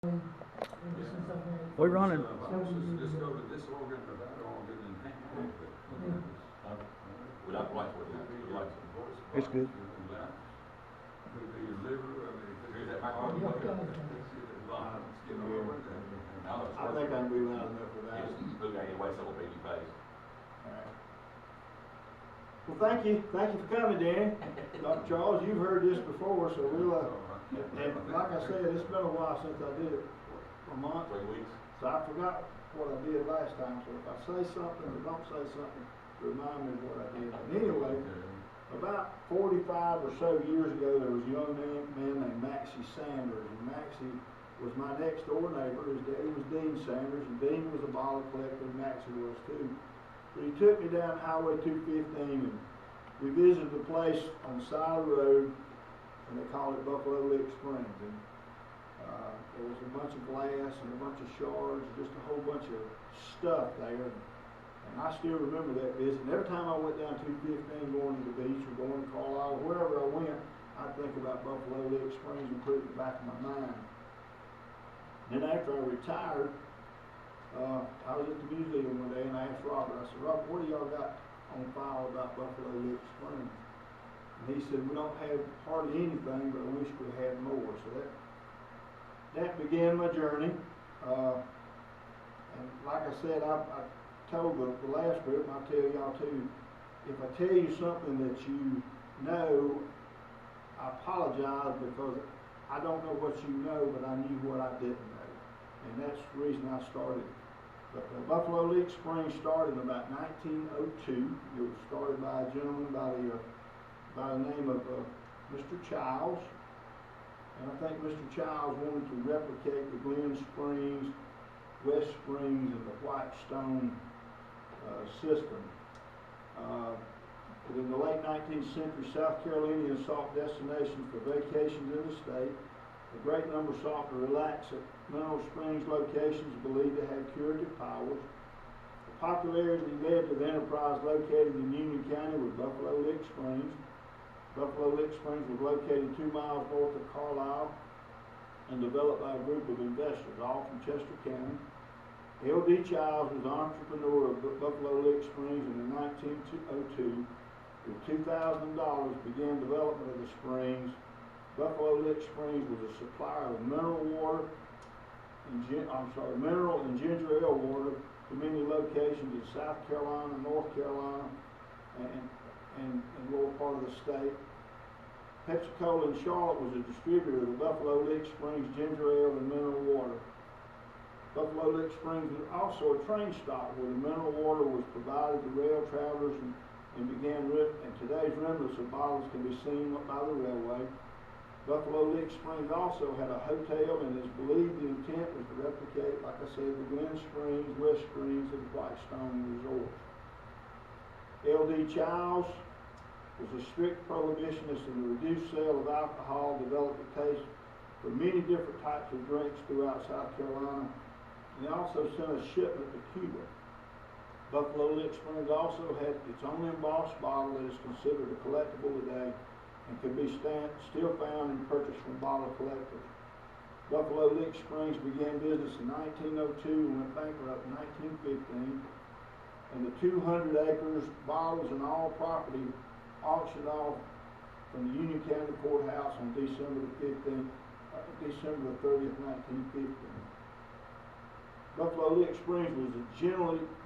We're running. Just go to this organ or that organ and hang on to it. We don't like what that, we like some voice. It's good. Could be your liver, I mean. Here's that microphone. I think I can be loud enough for that. Yes, who got any way, so it'll be your face. Alright. Well, thank you for coming, Danny. Dr. Charles, you've heard this before, so we'll, and like I said, it's been a while since I did it, a month. 3 weeks. So I forgot what I did last time, so if I say something or don't say something, remind me of what I did. But anyway, about 45 or so years ago, there was a young man named Maxie Sanders, and Maxie was my next door neighbor. His daddy was Dean Sanders, and Dean was a bottle collector, and Maxie was too. But he took me down Highway 215, and we visited a place on the side of the road, and they called it Buffalo Lick Springs. And there was a bunch of glass and a bunch of shards, just a whole bunch of stuff there. And I still remember that visit. And every time I went down 215 going to the beach or going to Carlisle, or wherever I went, I'd think about Buffalo Lick Springs and put it in the back of my mind. Then after I retired, I was at the museum one day and I asked Robert, I said, Robert, what do y'all got on file about Buffalo Lick Springs? And he said, we don't have hardly anything, but I wish we had more. So that began my journey. And like I said, I told the last group, and I'll tell y'all too, if I tell you something that you know, I apologize because I don't know what you know, but I knew what I didn't know. And that's the reason I started. But Buffalo Lick Springs started in about 1902. It was started by a gentleman by the name of Mr. Childs. And I think Mr. Childs wanted to replicate the Glen Springs, West Springs, and the Whitestone system. But in the late 19th century, South Carolinians sought destinations for vacations in the state. A great number sought to relax at Mineral Springs locations believed to have curative powers. The popularity led to the enterprise located in Union County with Buffalo Lick Springs. Buffalo Lick Springs was located 2 miles north of Carlisle and developed by a group of investors, all from Chester County. L.D. Childs was the entrepreneur of Buffalo Lick Springs, and in 1902, with $2,000, began development of the springs. Buffalo Lick Springs was a supplier of mineral and ginger ale water to many locations in South Carolina, North Carolina, and lower part of the state. Pepsi-Cola in Charlotte was a distributor of the Buffalo Lick Springs ginger ale and mineral water. Buffalo Lick Springs was also a train stop where the mineral water was provided to rail travelers and today's remnants of bottles can be seen by the railway. Buffalo Lick Springs also had a hotel, and it's believed the intent was to replicate, like I said, the Glen Springs, West Springs, and Whitestone resorts. L.D. Childs was a strict prohibitionist, and the reduced sale of alcohol developed a taste for many different types of drinks throughout South Carolina. And he also sent a shipment to Cuba. Buffalo Lick Springs also had its own embossed bottle that is considered a collectible today and can be still found and purchased from bottle collectors. Buffalo Lick Springs began business in 1902 and went bankrupt in 1915. And the 200 acres, bottles, and all property auctioned off from the Union County Courthouse on December the 30th, 1915. Buffalo Lick Springs was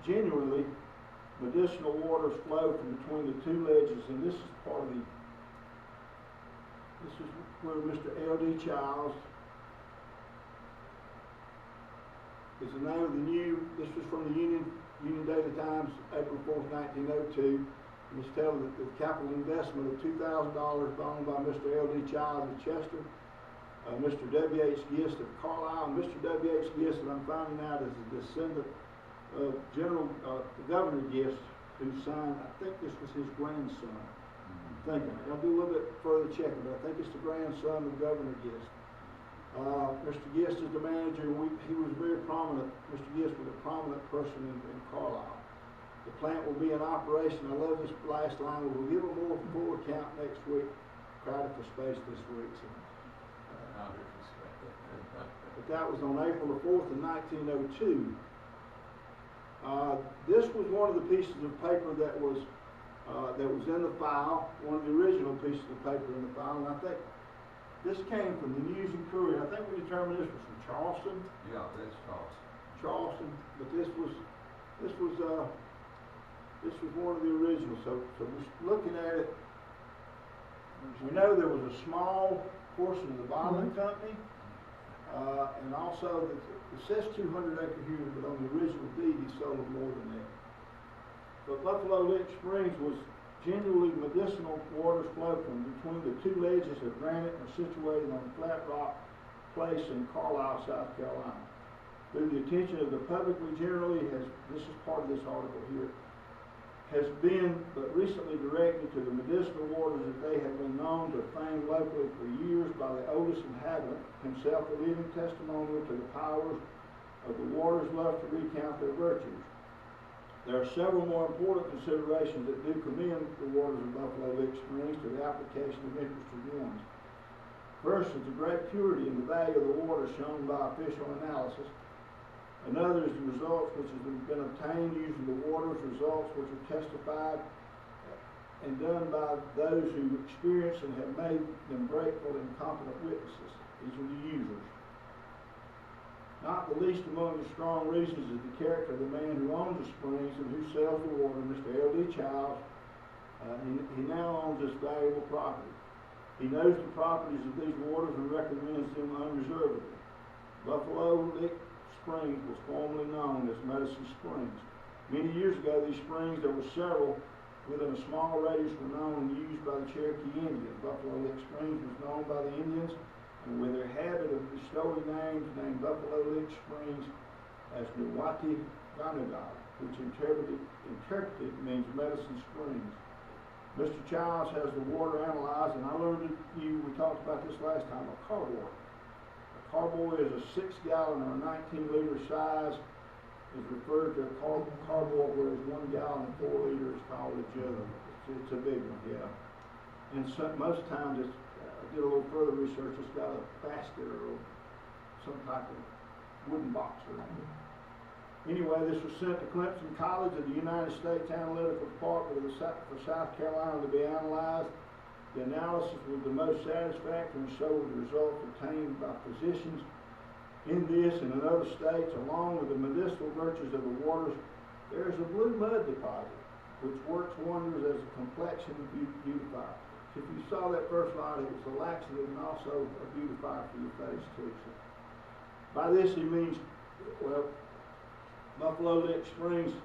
genuinely medicinal waters flow from between the two ledges, and this is where Mr. L.D. Childs is the name of this was from the Union Daily Times, April 4th, 1902. And it's telling that the capital investment of $2,000 owned by Mr. L.D. Childs of Chester, Mr. W.H. Gist of Carlisle, and Mr. W.H. Gist, that I'm finding out, is a descendant of Governor Gist, who signed, I think this was his grandson. I'll do a little bit further checking, but I think it's the grandson of Governor Gist. Mr. Gist is the manager, and he was very prominent. Mr. Gist was a prominent person in Carlisle. The plant will be in operation. I love this last line. We'll give a more full account next week. Crowded for space this week. So, but that was on April the 4th of 1902. This was one of the pieces of paper that was in the file, one of the original pieces of paper in the file, and I think this came from the News and Courier. I think we determined this was from Charleston, Yeah, that's awesome. but this was one of the originals. So we're looking at it. We know there was a small portion of the bottling company, and also it says 200 acre here, but on the original deed he sold more than that. But Buffalo Lick Springs was genuinely medicinal waters flow from between the two ledges of granite and are situated on a flat rock place in Carlisle, South Carolina. Through the attention of the public, we generally this is part of this article here, has been but recently directed to the medicinal waters that they have been known to fame locally for years by the oldest inhabitant, himself a living testimonial to the powers of the waters love to recount their virtues. There are several more important considerations that do commend the waters of Buffalo Lick Springs to the application of interested ones. First is the great purity and the value of the water shown by official analysis. Another is the results which have been obtained using the water's results which are testified and done by those who experience and have made them grateful and competent witnesses. These are the users. Not the least among the strong reasons is the character of the man who owns the springs and who sells the water, Mr. L.D. Childs. He now owns this valuable property. He knows the properties of these waters and recommends them unreservedly. Buffalo Lick Springs was formerly known as Medicine Springs. Many years ago, these springs, there were several within a small radius, were known and used by the Cherokee Indians. Buffalo Lick Springs was known by the Indians, and with their habit of bestowing names, named Buffalo Lick Springs as Nuwati Ganugai, which interpreted means Medicine Springs. Mr. Childs has the water analyzed, and I learned that we talked about this last time, a carboy. A carboy is a 6-gallon or a 19-liter size, is referred to a carboy, whereas 1 gallon and 4 liters is called a jug. It's a big one, yeah. And most times it's, I did a little further research, it's got a basket or some type of wooden box around it. Anyway, this was sent to Clemson College of the United States Analytical Department for South Carolina to be analyzed. The analysis was the most satisfactory and so were the results obtained by physicians in this and in other states. Along with the medicinal virtues of the waters, there is a blue mud deposit which works wonders as a complexion beautifier. If you saw that first slide, it was a laxative and also a beautifier for your face too. So by this he means, well, Buffalo Lick Springs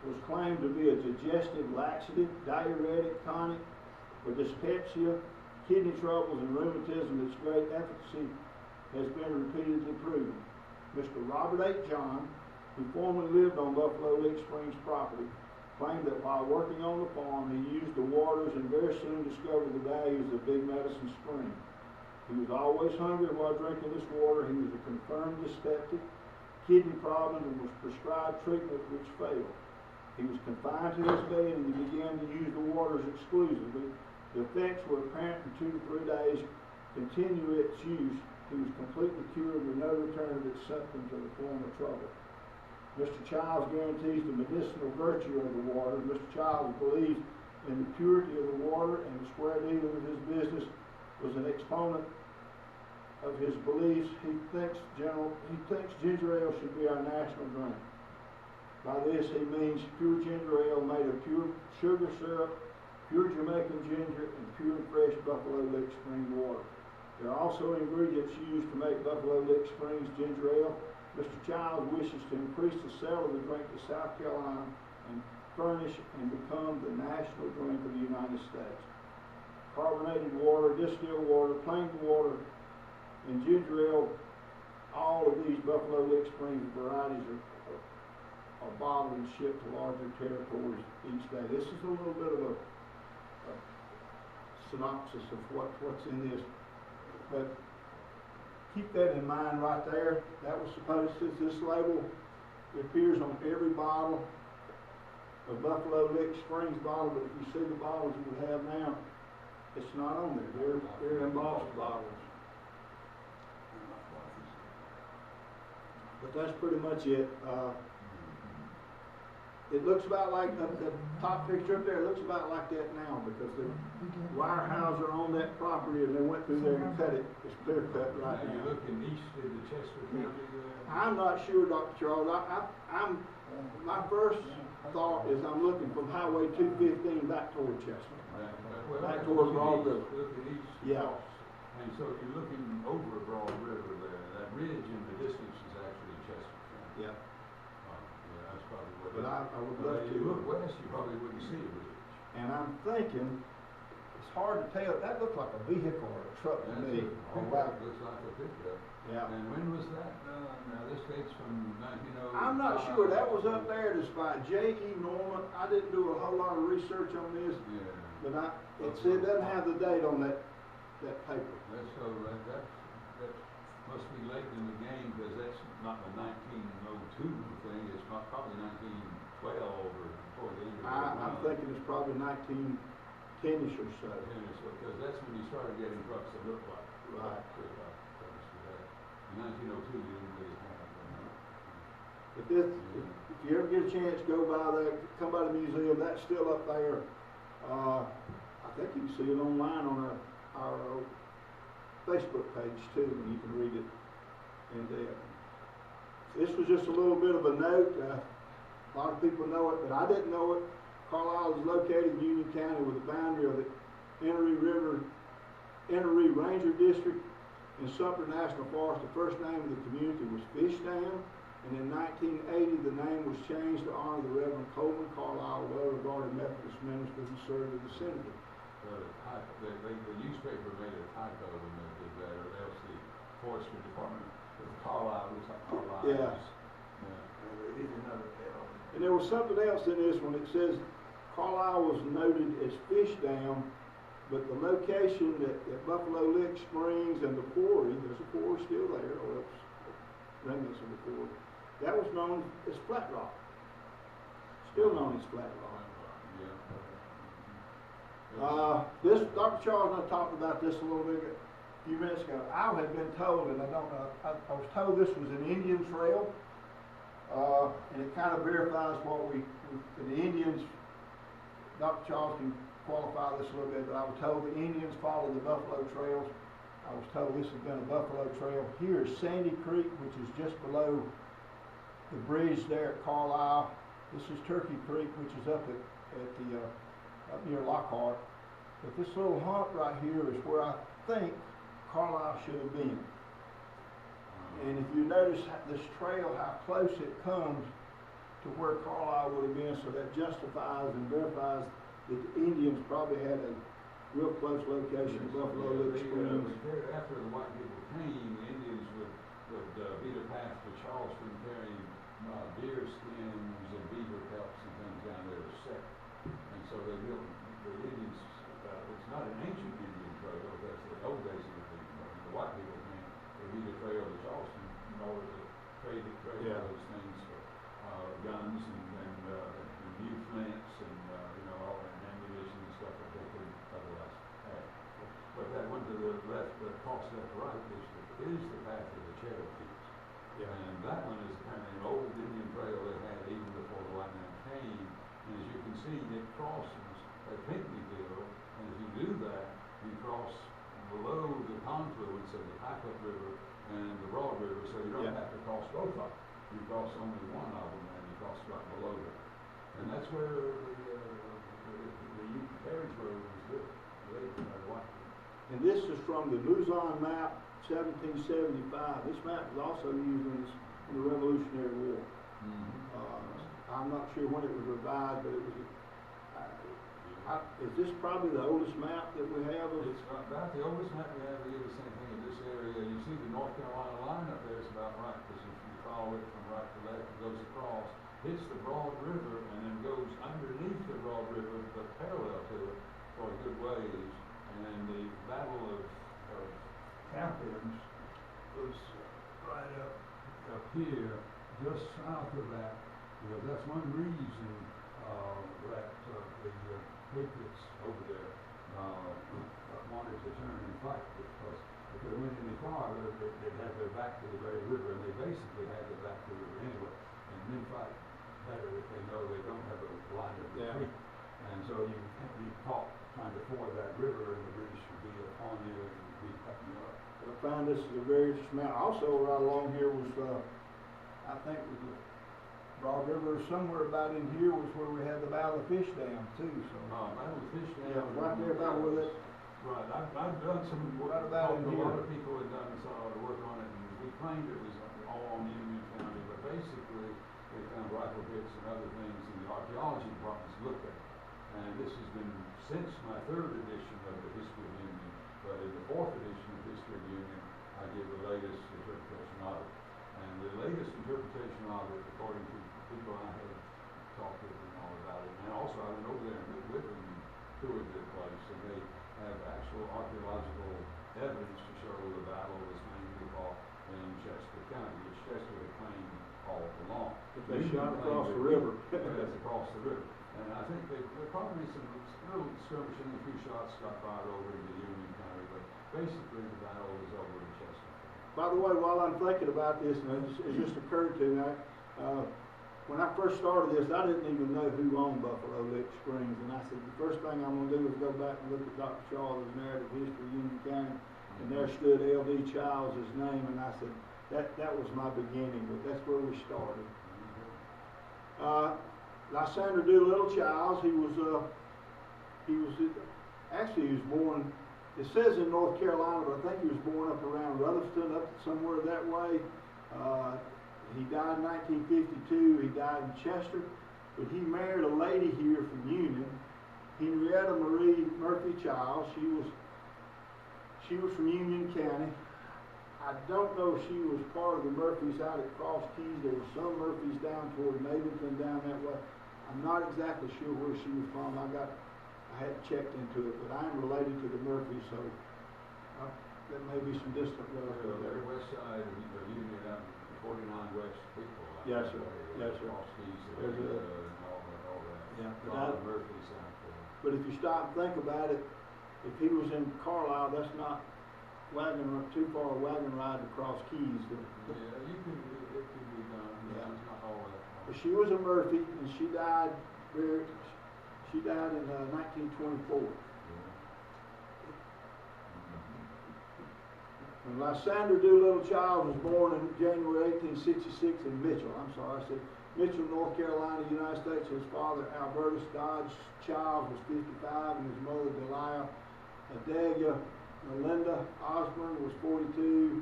was claimed to be a digestive laxative, diuretic, tonic for dyspepsia, kidney troubles, and rheumatism. Its great efficacy has been repeatedly proven. Mr. Robert H. John, who formerly lived on Buffalo Lick Springs property, claimed that while working on the farm, he used the waters and very soon discovered the values of Big Medicine Spring. He was always hungry while drinking this water. He was a confirmed dyspeptic, kidney problem, and was prescribed treatment which failed. He was confined to his bed and he began to use the waters exclusively. The effects were apparent in 2 to 3 days. Continue its use. He was completely cured with no return of its symptoms of the former trouble. Mr. Childs guarantees the medicinal virtue of the water. Mr. Childs believes in the purity of the water, and the square dealer of his business was an exponent of his beliefs. He thinks ginger ale should be our national drink. By this he means pure ginger ale made of pure sugar syrup, pure Jamaican ginger, and pure fresh Buffalo Lick Springs water. There are also ingredients used to make Buffalo Lick Springs ginger ale. Mr. Childs wishes to increase the sale of the drink to South Carolina and furnish and become the national drink of the United States. Carbonated water, distilled water, plain water, and ginger ale, all of these Buffalo Lick Springs varieties are bottled and shipped to larger territories each day. This is a little bit of a synopsis of what's in this. But keep that in mind right there. That was supposed to, this label appears on every bottle of Buffalo Lick Springs bottle, but if you see the bottles that we have now, it's not on there. They're embossed bottles. But that's pretty much it. It looks about like, the top picture up there, it looks about like that now, because the wire houses are on that property, and they went through there and cut it. It's clear cut right Now, now. you're looking east of the Chester County there. I'm not sure, Dr. Charles. My first thought is I'm looking from Highway 215 back toward Chester. Well, Back that's towards looking Broad east, River. looking east. Yeah. And so you're looking over Broad River there. That ridge in the distance is actually Chester County. Yeah. Yeah, that's probably what But it is. I would But love if you look to. west, you probably wouldn't see a ridge. And I'm thinking, it's hard to tell. That looked like a vehicle or a truck to That's me. a pickup, looks like a pickup. Yeah. And when was that done? Now, this dates from 1905. I'm not sure. That was up there. It's by J.E. Norman. I didn't do a whole lot of research on this, Yeah. but it doesn't have the date on that paper. That's so, that must be late in the game, because that's not the 1902 thing, it's probably 1912 or before the end of the I'm run. thinking it's probably 1910-ish or so. Yeah, so, because that's when you started getting trucks that looked like. Right. In 1902, you didn't really have them. If you ever get a chance, go by there, come by the museum, that's still up there. I think you can see it online on our Facebook page too, and you can read it. And this was just a little bit of a note. A lot of people know it, but I didn't know it. Carlisle is located in Union County with the boundary of the Enoree Ranger District and Sumter National Forest. The first name of the community was Fish Dam, and in 1980 the name was changed to honor the Reverend Coleman Carlisle, well-regarded Methodist minister who served as a senator. The newspaper made a typo when they did that, or else the forestry department of Carlisle looks like Carlisle. Yeah. And there was something else in this one. It says Carlisle was noted as Fish Dam, but the location at Buffalo Lick Springs and the quarry, there's a quarry still there, or else remnants of the quarry, that was known as Flat Rock. Still known as Flat Rock. This, Dr. Charles and I talked about this a little bit a few minutes ago. I had been told, and I don't know, I was told this was an Indian trail, and it kind of verifies what the Indians, Dr. Charles can qualify this a little bit, but I was told the Indians followed the buffalo trails. I was told this has been a buffalo trail. Here is Sandy Creek, which is just below the bridge there at Carlisle. This is Turkey Creek, which is up near Lockhart. But this little hump right here is where I think Carlisle should have been. And if you notice this trail, how close it comes to where Carlisle would have been, so that justifies and verifies that the Indians probably had a real close location to Buffalo Lick Springs. After the white people came, the Indians would beat a path to Charleston carrying deer skins and beaver pelts and things down there to sell. And so they built the Indians. It's not an ancient Indian trail, that's the old days of the white people came. They beat a trail to Charleston in order to trade those things for guns and new flints and all that ammunition and stuff that they couldn't otherwise have. But that one to the left, the cross left right is the path of the Cherokees. Yeah. And that one is apparently an old Indian trail they had even before the white man came. And as you can see, it crosses at Pinckneyville. And if you do that, you cross below the confluence of the Pickup River and the Broad River, so you don't have to cross both of them. You cross only one of them, and you cross right below them. And that's where the carriage road was built, laid by the white people. And this is from the Luzon map, 1775. This map was also used in the Revolutionary War. I'm not sure when it was revised, but it was. Is this probably the oldest map that we have? It's about the oldest map we have. We get the same thing in this area. You see the North Carolina line up there is about right, because if you follow it from right to left, it goes across, hits the Broad River, and then goes underneath the Broad River, but parallel to it for a good ways. And the Battle of Athens was right up here, just south of that, because that's one reason that the Patriots over there wanted to turn and fight, because if they went any farther, they'd have their back to the Great River, and they basically had their back to they know they don't have a line of Yeah. retreat. And so you be caught trying to ford that river, and the British would be upon you and be cutting you up. I found this is a very interesting mountain. Also, right along here was, I think it was the Broad River, somewhere about in here was where we had the Battle of Fish Dam too, so. Battle of Fish Dam. Yeah, right there about where that, Right, I've done some work, Right about in a lot here. of people have done some work on it, and we claimed it was all on Union County, but basically, they found rifle pits and other things, and the archaeology department's looked at it. And this has been since my third edition of the History of Union, but in the fourth edition of History of Union, I give the latest interpretation of it. And the latest interpretation of it, according to people I have talked with and all about it, and also I went over there and met with them and toured the place, and they have actual archaeological evidence to show the battle was mainly fought in Chester County, which Chester had claimed all along. they Union shot across claimed the that river. Yes, across the river. And I think there probably some little skirmishing, a few shots got fired over into Union County, but basically the battle was over in Chester. By the way, while I'm thinking about this, and it just occurred to me, when I first started this, I didn't even know who owned Buffalo Lick Springs, and I said, the first thing I'm gonna do is go back and look at Dr. Shaw's narrative history of Union County, and there stood L.D. Childs' name, and I said, that was my beginning, but that's where we started. Lysander Doolittle Childs, he was born, it says in North Carolina, but I think he was born up around Rutherford, up somewhere that way. He died in 1952, he died in Chester, but he married a lady here from Union, Henrietta Marie Murphy Childs. She was from Union County. I don't know if she was part of the Murphys out at Cross Keys. There were some Murphys down toward Mableton, down that way. I'm not exactly sure where she was from. I hadn't checked into it, but I am related to the Murphys, so there may be some distant relative there. The west side of Union, 49 West people. Yes, sir. Yes, sir. Cross Keys, There's and all that. Yeah, A lot of Murphys out there. but if you stop and think about it, if he was in Carlisle, that's not too far a wagon ride to Cross Keys. Yeah, it can be done. Yeah. It's not all that. But she was a Murphy, and she died in 1924. And Lysander Doolittle Childs was born in January 1866 in Mitchell. I said Mitchell, North Carolina, United States. His father, Albertus Dodge Childs, was 55, and his mother, Delia Adelia Melinda Osborne, was 42.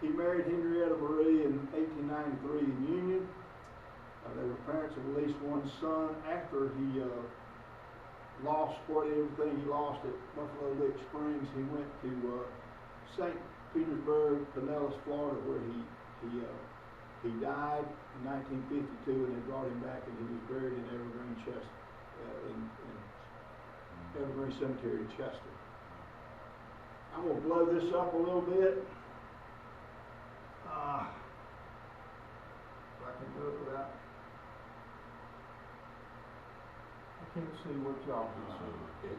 He married Henrietta Marie in 1893 in Union. They were parents of at least one son. After he lost everything he lost at Buffalo Lick Springs, he went to St. Petersburg, Pinellas, Florida, where he died in 1952, and they brought him back, and he was buried in Evergreen in Evergreen Cemetery in Chester. I'm going to blow this up a little bit. If I can do it without. I can't see what y'all can see.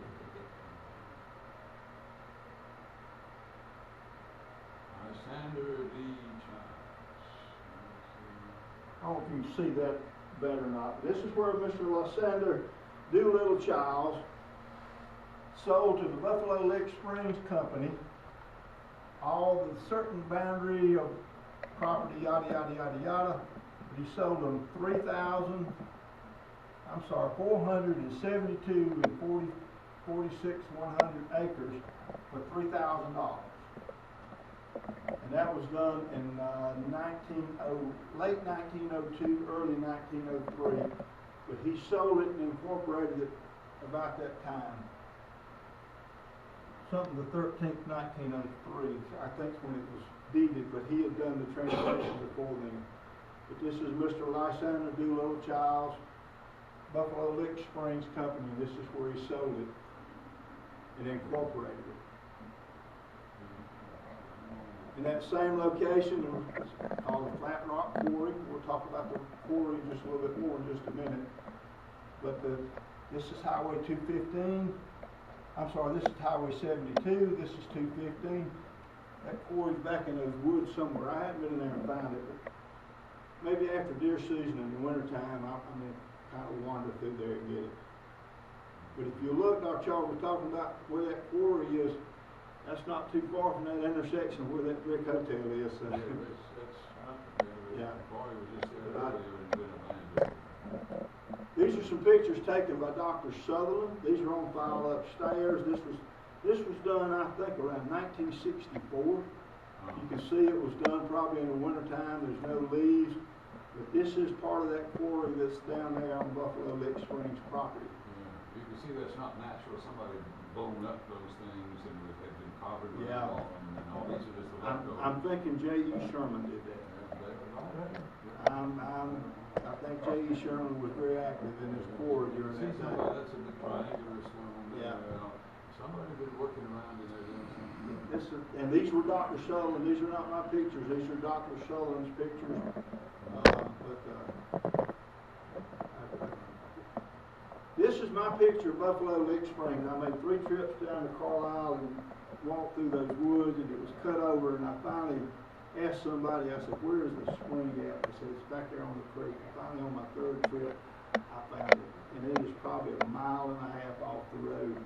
Lysander D. Childs. I don't know if you can see that better or not. This is where Mr. Lysander Doolittle Childs sold to the Buffalo Lick Springs Company all the certain boundary of property, yada, yada, yada, yada. But he sold them 472 and 46 100 acres for $3,000. And that was done in late 1902, early 1903. But he sold it and incorporated it about that time. Something the 13th, 1903, I think when it was deeded, but he had done the translation before then. But this is Mr. Lysander Doolittle Childs, Buffalo Lick Springs Company. This is where he sold it and incorporated it. In that same location, it's called the Flat Rock Quarry. We'll talk about the quarry just a little bit more in just a minute. But this is Highway 215. I'm sorry, this is Highway 72. This is 215. That quarry's back in those woods somewhere. I haven't been in there and found it. But maybe after deer season in the wintertime, I mean, kind of wander through there and get it. But if you look, Dr. Charles was talking about where that quarry is, that's not too far from that intersection where that brick hotel is. So. Yeah, Barry was just there But earlier and been abandoned. These are some pictures taken by Dr. Sutherland. These are on file upstairs. This was done, I think, around 1964. You can see it was done probably in the wintertime. There's no leaves. But this is part of that quarry that's down there on Buffalo Lick Springs property. Yeah, you can see that's not natural. Somebody blown up those things and had been covered with Yeah. all, and all these are just the leftovers. I'm thinking J.E. Sherman did that. I think J.E. Sherman was very active in his quarry during See, that time. that's a big triangular stone there. Yeah. Somebody's been working around in there doing something. And these were Dr. Sutherland. These are not my pictures. These are Dr. Sutherland's pictures. This is my picture of Buffalo Lick Springs. I made 3 trips down to Carlisle and walked through those woods, and it was cut over, and I finally asked somebody, I said, where is the spring at? They said, it's back there on the creek. And finally, on my 3rd trip, I found it. And it is probably 1.5 miles off the road,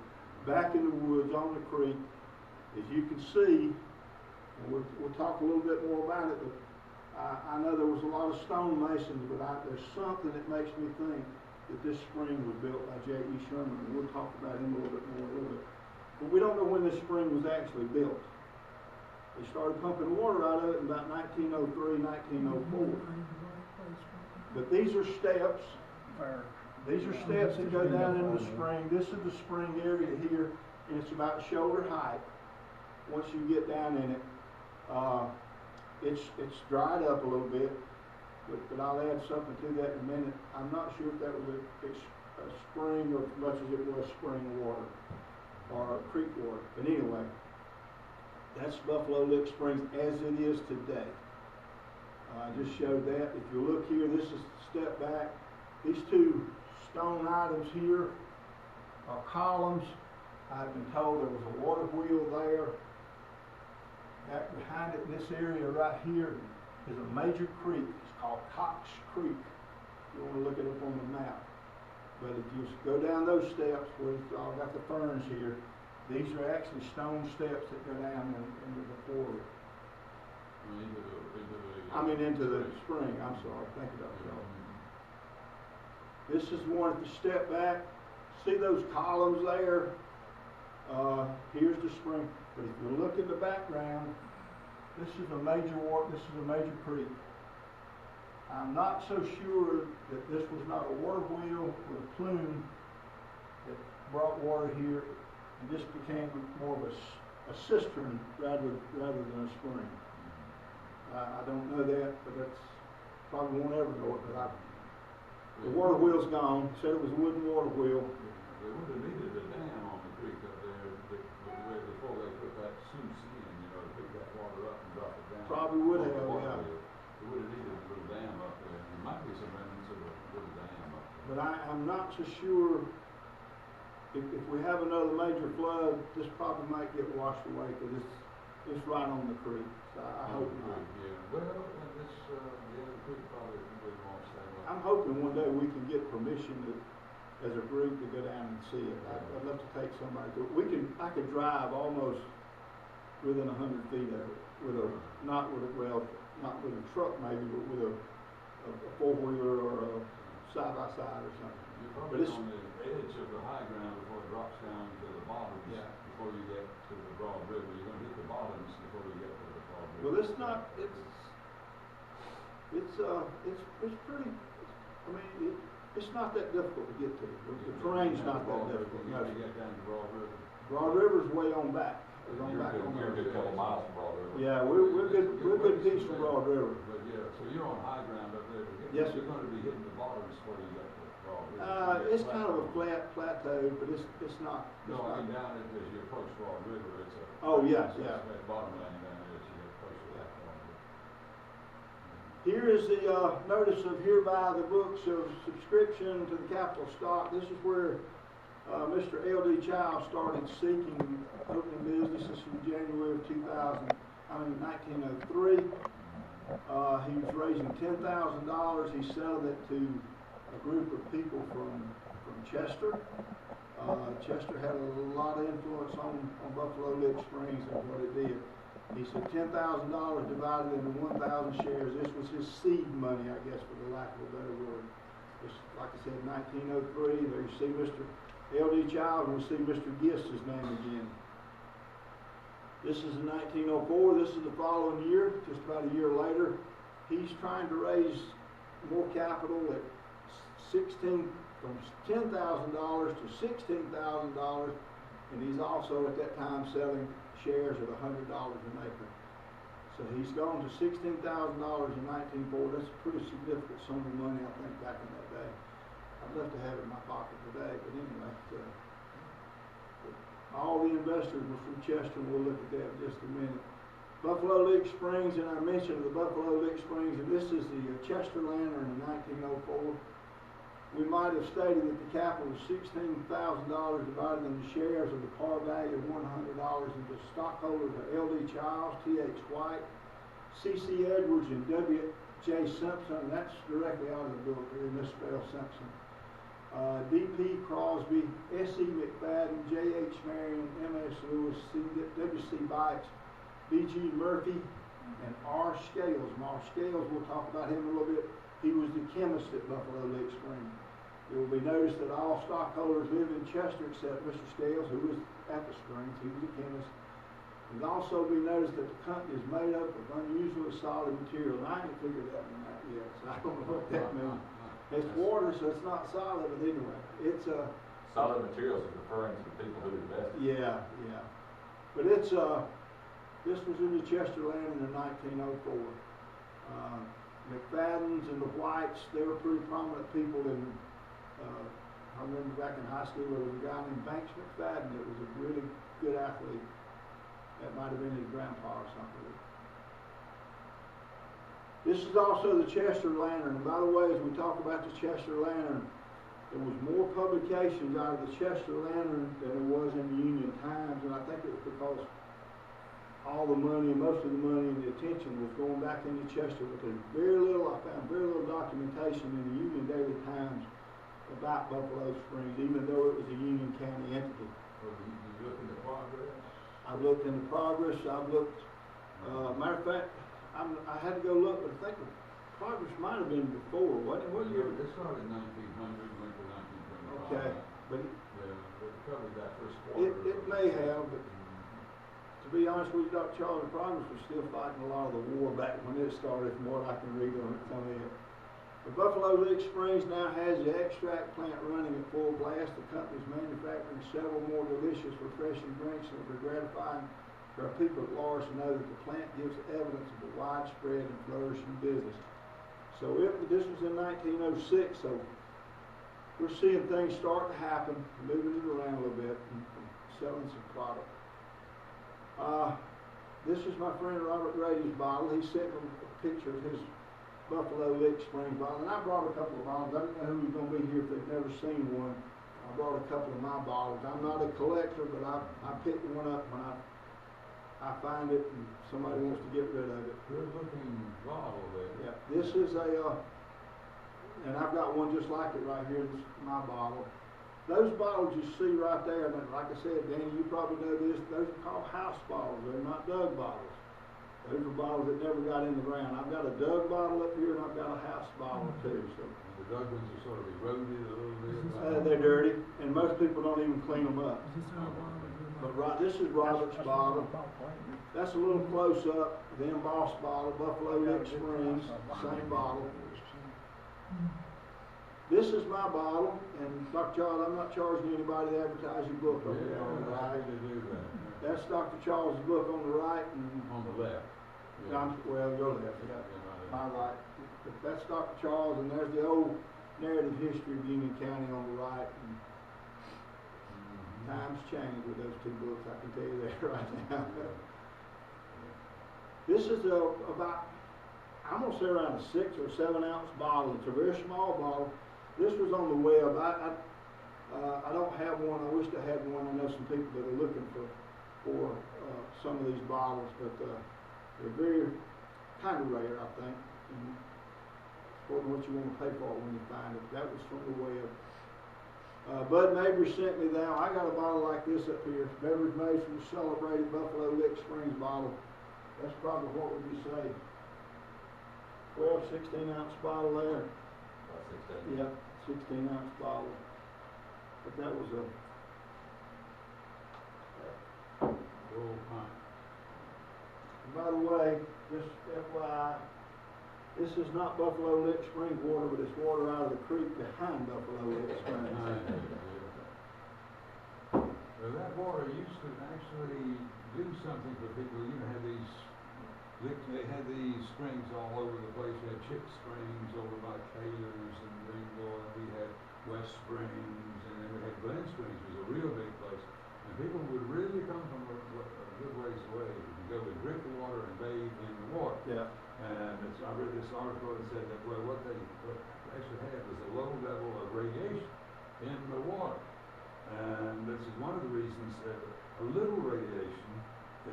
back in the woods on the creek. As you can see, and we'll talk a little bit more about it, but I know there was a lot of stonemasons, but there's something that makes me think that this spring was built by J.E. Sherman, and we'll talk about him a little bit. But we don't know when this spring was actually built. They started pumping water out of it in about 1903, 1904. But these are steps. These are steps that go down into the spring. This is the spring area here, and it's about shoulder height. Once you get down in it, it's dried up a little bit, but I'll add something to that in a minute. I'm not sure if that was a spring or as much as it was spring water or creek water. But anyway, that's Buffalo Lick Springs as it is today. I just showed that. If you look here, this is step back. These 2 stone items here are columns. I've been told there was a water wheel there. Back behind it in this area right here is a major creek. It's called Cox Creek. If you want to look it up on the map. But if you go down those steps where it's all got the ferns here, these are actually stone steps that go down into the quarry. Into the spring. I'm sorry. Thank you, Dr. Shaw. This is one at the step back. See those columns there? Here's the spring. But if you look in the background, this is a major creek. I'm not so sure that this was not a water wheel with a plume that brought water here, and this became more of a cistern rather than a spring. I don't know that, but that's probably won't ever know it. But the water wheel's gone. Said it was a wooden water wheel. They would have needed a dam on the creek up there before they put that sluice in, to pick that water up and drop it down. Probably would have, yeah. They would have needed a little dam up there. There might be some remnants of a little dam up there. But I'm not so sure if we have another major flood, this probably might get washed away because it's right on the creek. So I hope not. Yeah. Well, the creek probably won't stay away. I'm hoping one day we can get permission as a group to go down and see it. I'd love to take somebody. I could drive almost within 100 feet of it not with a truck maybe, but with a 4-wheeler or a side-by-side or something. You're probably on the edge of the high ground before it drops down to the bottoms. Yeah. Before you get to the Broad River. You're going to hit the bottoms before you get to the Broad River. Well, it's pretty, it's not that difficult to get to. The terrain's not that difficult. You gotta get down to Broad River. Broad River's way on back. You're a good couple miles from Broad River. Yeah, we're good piece from Broad River. But yeah, so you're on high ground up there. Yes, sir. You're going to be hitting the bottoms before you get to Broad River. It's kind of a flat plateau, but it's not. No, I mean down as you approach Broad River, it's a. Oh, yeah. That bottom land down there as you get closer to that Broad River. Here is the notice of hereby the books of subscription to the capital stock. This is where Mr. L.D. Child started seeking opening businesses from January of 1903. He was raising $10,000. He's selling it to a group of people from Chester. Chester had a lot of influence on Buffalo Lick Springs and what it did. He said $10,000 divided into 1,000 shares. This was his seed money, I guess, for the lack of a better word. It's, like I said, 1903. There you see Mr. L.D. Childs, and we see Mr. Gist's name again. This is in 1904. This is the following year, just about a year later. He's trying to raise more capital at from $10,000 to $16,000, and he's also at that time selling shares at $100 an acre. So he's gone to $16,000 in 1904. That's a pretty significant sum of money, I think, back in that day. I'd love to have it in my pocket today, but anyway. All the investors were from Chester, and we'll look at that in just a minute. Buffalo Lick Springs, and I mentioned the Buffalo Lick Springs, and this is the Chester Lantern in 1904. We might have stated that the capital was $16,000 divided into shares of the par value of $100 into stockholders of L.D. Childs, T.H. White, C.C. Edwards, and W.J. Simpson. And that's directly out of the book here, misspelled Simpson. D.P. Crosby, S.E. McFadden, J.H. Marion, M.S. Lewis, W.C. Bites, B.G. Murphy, and R. Scales. And R. Scales, we'll talk about him a little bit. He was the chemist at Buffalo Lick Springs. It will be noticed that all stockholders live in Chester except Mr. Scales, who was at the Springs. He was a chemist. It will also be noticed that the company is made up of unusually solid material. And I ain't figured that one out yet, so I don't know what that means. It's water, so it's not solid, but anyway, it's a... Solid materials is referring to the people who invested. Yeah. But it's, this was in the Chester Lantern in 1904. McFadden's and the Whites, they were pretty prominent people in, I remember back in high school there was a guy named Banks McFadden that was a really good athlete. That might have been his grandpa or something. This is also the Chester Lantern. And by the way, as we talk about the Chester Lantern, there was more publications out of the Chester Lantern than there was in the Union Times, and I think it was because all the money, most of the money and the attention was going back into Chester, but there's I found very little documentation in the Union Daily Times about Buffalo Springs, even though it was a Union County entity. Well, you look into progress? I've looked into progress, I've looked, matter of fact, I had to go look, but I think the progress might have been before, wasn't it? What year? It started in 1900, went to 1925. Okay, but it covered that first quarter. it may have, but to be honest with you, Dr. Charles, the Progress was still fighting a lot of the war back when it started, from what I can read on it. The Buffalo Lick Springs now has the extract plant running at full blast. The company is manufacturing several more delicious, refreshing drinks, and it will be gratifying for our people at large to know that the plant gives evidence of a widespread and flourishing business. So this was in 1906, so we're seeing things start to happen, moving it around a little bit, and selling some product. This is my friend Robert Grady's bottle. He sent me a picture of his Buffalo Lick Springs bottle, and I brought a couple of bottles. I don't know who's going to be here if they've never seen one. I brought a couple of my bottles. I'm not a collector, but I picked one up when I find it and somebody wants to get rid of it. Good looking bottle there. Yeah, this is and I've got one just like it right here. This is my bottle. Those bottles you see right there, and like I said, Danny, you probably know this, those are called house bottles. They're not dug bottles. Those are bottles that never got in the ground. I've got a dug bottle up here, and I've got a house bottle too. So The dug ones are sort of eroded a little bit. they're dirty, and most people don't even clean them up. But this is Robert's bottle. That's a little close up. The embossed bottle, Buffalo Lick Springs, same bottle. This is my bottle, and Dr. Charles, I'm not charging anybody to advertise your book over there on the right. To do that. That's Dr. Charles' book on the right, and On the left. well, your left, yeah, my right. But that's Dr. Charles, and there's the old narrative history of Union County on the right. And times change with those two books, I can tell you that right now. This is about, I'm going to say around a 6 or 7 ounce bottle. It's a very small bottle. This was on the web. I don't have one. I wish I had one. I know some people that are looking for some of these bottles, but they're very kind of rare, I think. And according to what you want to pay for it when you find it. That was from the web. Bud Mabry sent me that. I got a bottle like this up here. Beverage made from the celebrated Buffalo Lick Springs bottle. That's probably, what would you say, 12, 16-ounce bottle there. About 16. Yep, 16-ounce bottle. But that was a Roll pint. by the way, just FYI, this is not Buffalo Lick Springs water, but it's water out of the creek behind Buffalo Lick Springs. Well, that water used to actually do something for people. You know, they had these springs all over the place. We had Chip Springs over by Taylor's and Greenville, and we had West Springs, and then we had Glen Springs, which was a real big place. And people would really come from a good ways away to go and drink the water and bathe in the water. Yeah. And I read this article that said that, well, what they actually had was a low level of radiation in the water. And this is one of the reasons that a little radiation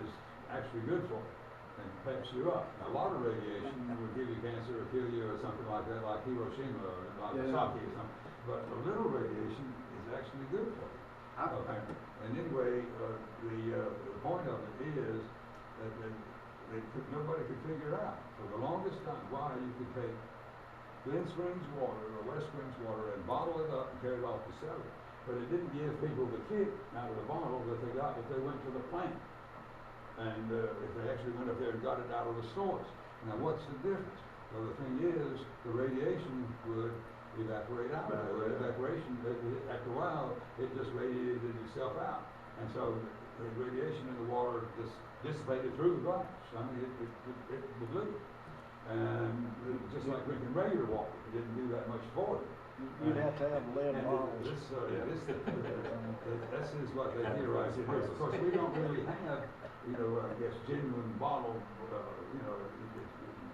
is actually good for you and peps you up. Now, a lot of radiation will give you cancer or kill you or something like that, like Hiroshima or Nagasaki or something. But a little radiation is actually good for you. Okay. And anyway, the point of it is that nobody could figure it out for the longest time why you could take Glen Springs water or West Springs water and bottle it up and carry it off to sell it. But it didn't give people the kick out of the bottle that they got if they went to the plant. And if they actually went up there and got it out of the source. Now what's the difference? Well, the thing is, the radiation would evaporate out. Evaporation, after a while, it just radiated itself out. And so the radiation in the water just dissipated through the glass. I mean, it was little. And just like drinking regular water, it didn't do that much for it. You'd have to have lead bottles. This is what they theorize it is. Of course, we don't really have, I guess, genuine bottled,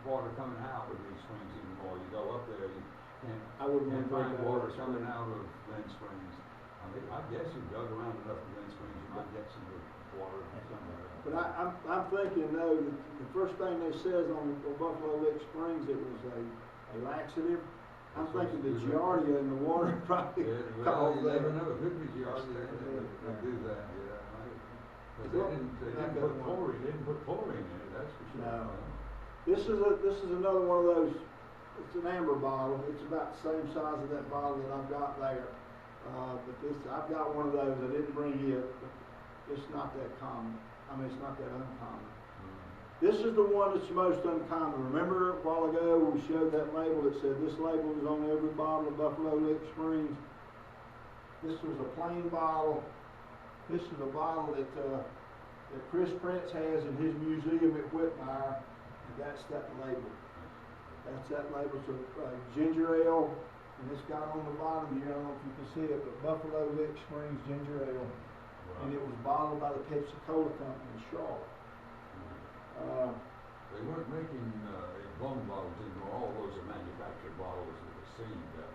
water coming out of these springs anymore. You go up there, you can't find water coming out of Glen Springs. I mean, I guess you dug around enough in Glen Springs, you might get some water somewhere. But I'm thinking, though, the first thing they says on Buffalo Lick Springs, it was a laxative. I'm thinking the Giardia in the water probably Well, caused you that. never know. It could be Giardia that do that, yeah. Because they didn't put chlorine in it, that's for sure. No. This is another one of those, it's an amber bottle. It's about the same size as that bottle that I've got there. But I've got one of those. I didn't bring it, but it's not that common. I mean, it's not that uncommon. This is the one that's most uncommon. Remember a while ago we showed that label that said this label is on every bottle of Buffalo Lick Springs. This was a plain bottle. This is a bottle that Chris Prince has in his museum at Whitmire. And that's that label. That's that label. It's a ginger ale, and it's got on the bottom here, I don't know if you can see it, but Buffalo Lick Springs ginger ale. Wow. And it was bottled by the Pepsi-Cola company in Charlotte. They weren't making blown bottles anymore. All those are manufactured bottles with a seed down,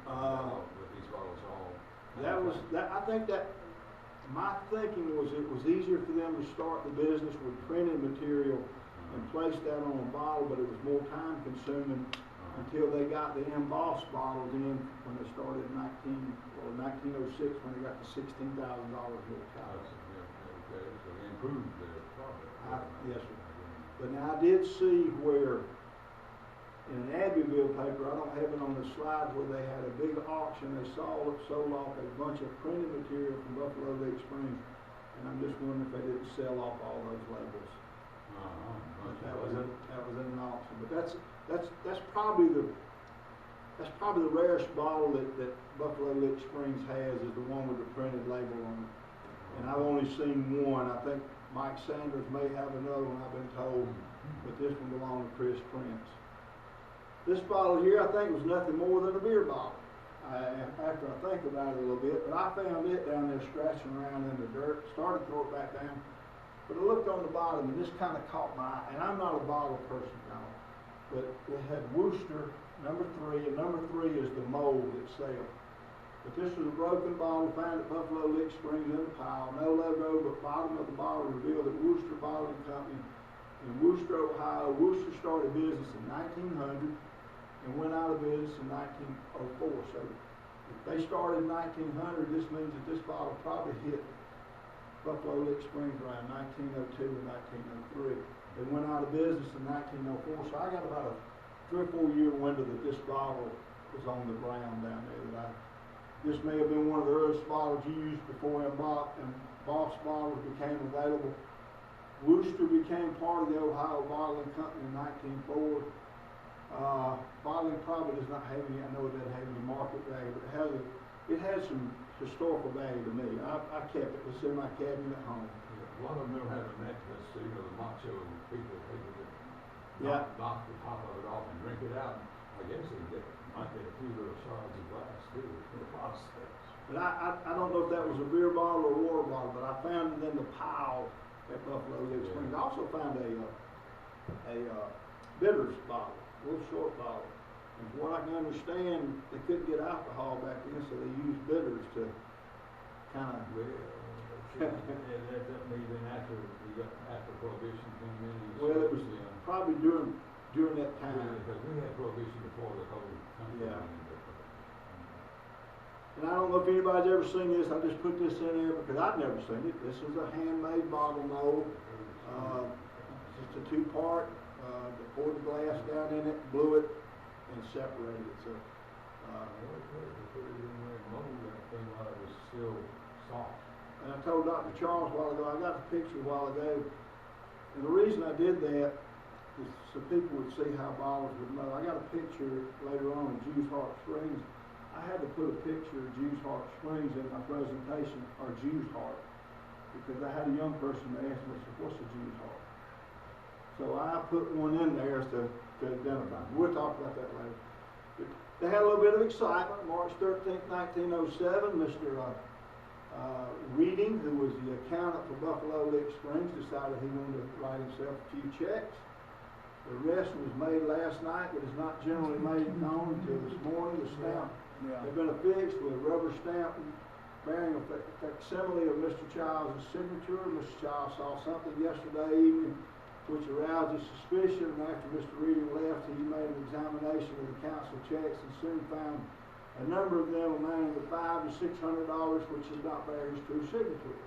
right? But these bottles are all. I think that my thinking was it was easier for them to start the business with printed material and place that on a bottle, but it was more time consuming until they got the embossed bottles in when they started in 1906 when they got the $16,000 little cows. Okay, so they improved their product. Yes, sir. But now I did see where in an Abbeville paper, I don't have it on the slide, where they had a big auction. They sold off a bunch of printed material from Buffalo Lick Springs, and I'm just wondering if they didn't sell off all those labels. That was in an auction. But that's probably the rarest bottle that Buffalo Lick Springs has, is the one with the printed label on it. And I've only seen one. I think Mike Sanders may have another one, I've been told, but this one belonged to Chris Prince. This bottle here, I think, was nothing more than a beer bottle. After I think about it a little bit, but I found it down there scratching around in the dirt, started to throw it back down. But I looked on the bottom, and this kind of caught my eye. And I'm not a bottle person, y'all, but it had Worcester number 3, and number 3 is the mold itself. But this was a broken bottle found at Buffalo Lick Springs in a pile. No logo, but bottom of the bottle revealed that Worcester Bottling Company in Worcester, Ohio. Worcester started business in 1900 and went out of business in 1904. So if they started in 1900, this means that this bottle probably hit Buffalo Lick Springs around 1902 and 1903. They went out of business in 1904, so I got about a 3 or 4 year window that this bottle was on the ground down there. This may have been one of the earliest bottles used before embossed bottles became available. Worcester became part of the Ohio Bottling Company in 1904. Bottling probably does not have any, I know it doesn't have any market value, but it has some historical value to me. I kept it. It's in my cabinet at home. A lot of them don't have a necklace, so, you know, the macho people Yeah. that knock the top of it off and drink it out. I guess they might get a few little shards of glass too, for the process. But I don't know if that was a beer bottle or a water bottle, but I found it in the pile at Buffalo Lick Springs. I also found a bitters bottle, a little short bottle. And from what I can understand, they couldn't get alcohol back then, so they used bitters to kind of. Well, that may have been after Prohibition came in. Well, it was probably during that time. Because we had Prohibition before the whole country. Yeah. And I don't know if anybody's ever seen this. I just put this in there because I've never seen it. This is a handmade bottle mold. Just a two-part. They poured the glass down in it, blew it, and separated it. So, They put it in there and mold that thing while it was still soft. and I told Dr. Charles a while ago, I got the picture a while ago, and the reason I did that is so people would see how bottles would mold. I got a picture later on of Jews Heart Springs. I had to put a picture of Jews Heart Springs in my presentation, or Jews Heart, because I had a young person that asked me, what's a Jews Heart? So I put one in there to identify. We'll talk about that later. But they had a little bit of excitement. March 13th, 1907, Mr. Reading, who was the accountant for Buffalo Lick Springs, decided he wanted to write himself a few checks. The rest was made last night, but is not generally made known until this morning. The stamp had been affixed with a rubber stamp bearing a facsimile of Mr. Childs' signature. Mr. Childs saw something yesterday evening which aroused his suspicion, and after Mr. Reading left, he made an examination of the council checks and soon found a number of them amounting to $500 to $600, which did not bear his true signature.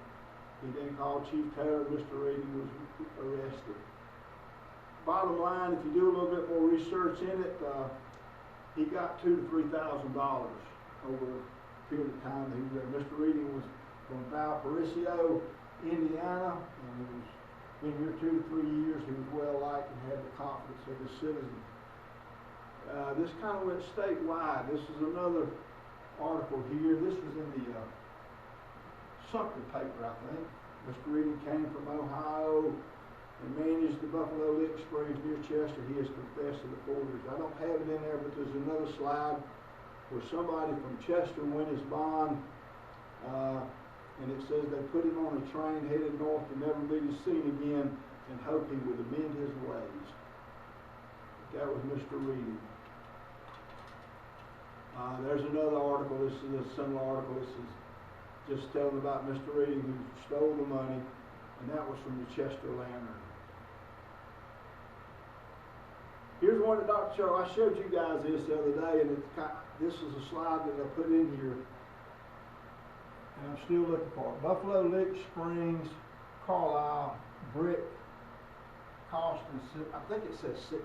He then called Chief Taylor, and Mr. Reading was arrested. Bottom line, if you do a little bit more research in it, he got $2,000 to $3,000 over a period of time that he was there. Mr. Reading was from Valparaiso, Indiana, and he was been here 2 to 3 years. He was well liked and had the confidence of his citizens. This kind of went statewide. This is another article here. This is in the Sumter paper, I think. Mr. Reading came from Ohio and managed the Buffalo Lick Springs near Chester. He has confessed to the forgeries. I don't have it in there, but there's another slide where somebody from Chester went his bond, and it says they put him on a train headed north to never be seen again and hope he would amend his ways. That was Mr. Reading. There's another article. This is a similar article. This is just telling about Mr. Reading who stole the money, and that was from the Chester Lantern. Here's one that Dr. Charles, I showed you guys this the other day, and this is a slide that I put in here, and I'm still looking for it. Buffalo Lick Springs, Carlisle, brick, costing, I think it says $6,000,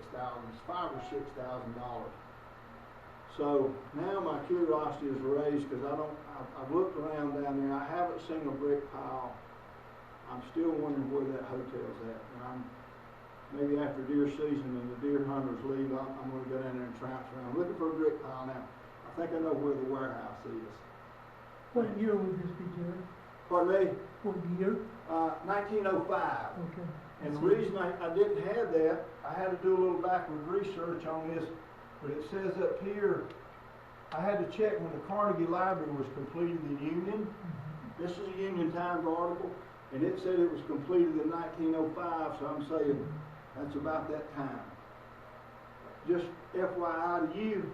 it's $5,000 or $6,000. So now my curiosity is raised because I've looked around down there. I haven't seen a brick pile. I'm still wondering where that hotel's at. And maybe after deer season and the deer hunters leave, I'm going to go down there and trounce around. I'm looking for a brick pile now. I think I know where the warehouse is. What year would this be, Jerry? Pardon me? What year? 1905. Okay. And the reason I didn't have that, I had to do a little backward research on this, but it says up here, I had to check when the Carnegie Library was completed in Union. This is a Union Times article, and it said it was completed in 1905, so I'm saying that's about that time. Just FYI to you,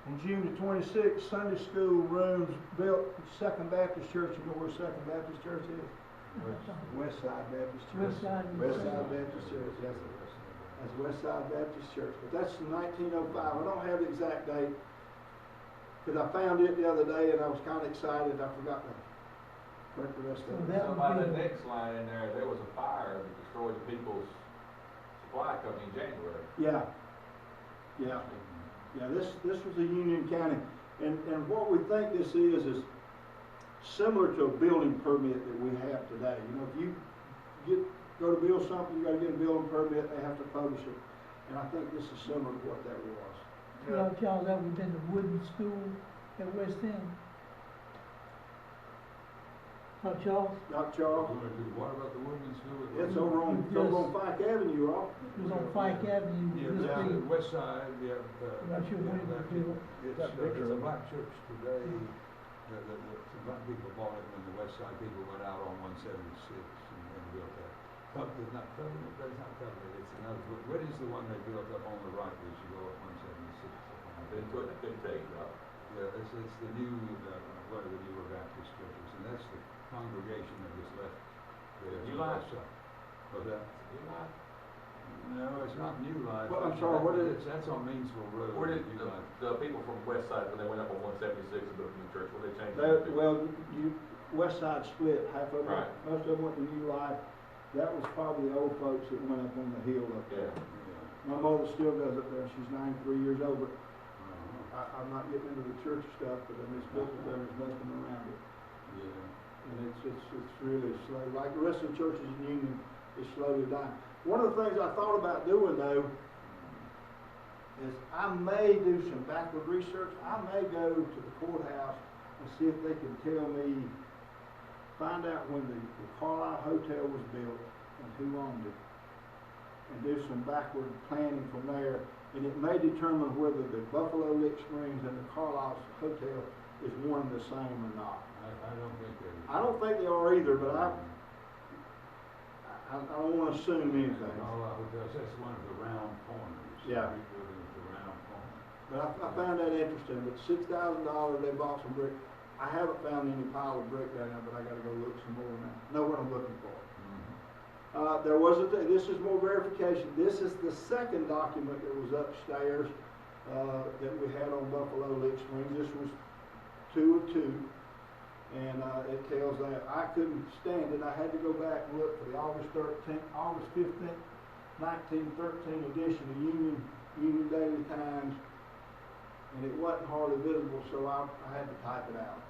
on June the 26th, Sunday school rooms built at Second Baptist Church. You know where Second Baptist Church is? West Side Baptist Church. West Side. West Side Baptist Church, that's West Side Baptist Church, but that's 1905, I don't have the exact date, because I found it the other day and I was kinda excited, I forgot to correct the rest So of it. that So would by be the the- next line in there was a fire that destroyed the people's supply company in January. Yeah, yeah, this was a Union County, and what we think this is similar to a building permit that we have today. You know, if you go to build something, you gotta get a building permit, they have to publish it. And I think this is similar to what that was. Well, Charles, that was in the wooden school at West End. Huh, Charles? Not Charles, What about the women's school? it's over on Fike Avenue, Rob. It was on Fike Avenue, Yeah, this yeah, big, west side, yeah. I'm not sure when it was built. It's a black church today, some black people bought it when the west side people went out on 176 and built that. It's not Covenant, but it's not Covenant, it's another, what is the one they built up on the right as you go up 176? I couldn't tell you, Rob. Yeah, it's the new, one of the newer Baptist churches, and that's the congregation that was left there. New Life. What's that? You know, No, it's not New Life. Well, I'm sorry, what is it? That's on Meansville Road. where did New Life. the people from West Side, when they went up on 176 and built a new church, where they changed it? West Side split, half of them, Right. most of them went to New Life. That was probably the old folks that went up on the hill up there. Yeah. My mother still does it there, she's 93 years old, but Uh-huh. I'm not getting into the church stuff, but I mean, it's built there, there's nothing around it. Yeah. And it's really slow, like the rest of the churches in Union, it's slowly dying. One of the things I thought about doing though, is I may do some backward research, I may go to the courthouse and see if they can tell me, find out when the Carlisle Hotel was built and who owned it. And do some backward planning from there, and it may determine whether the Buffalo Lick Springs and the Carlisle Hotel is one and the same or not. I don't think they. I don't think they are either, but I don't wanna assume anything. Carlisle Hotels, that's one of the round corners. Yeah. Big building with the round corner. But I found that interesting, but $6,000, they bought some brick. I haven't found any pile of brick down there, but I gotta go look some more now, know what I'm looking for. There was this is more verification. This is the second document that was upstairs, that we had on Buffalo Lick Springs. This was 2 of 2. And, it tells that I couldn't stand it. I had to go back and look for the August 15th, 1913 edition of Union Daily Times. And it wasn't hardly visible, so I had to type it out.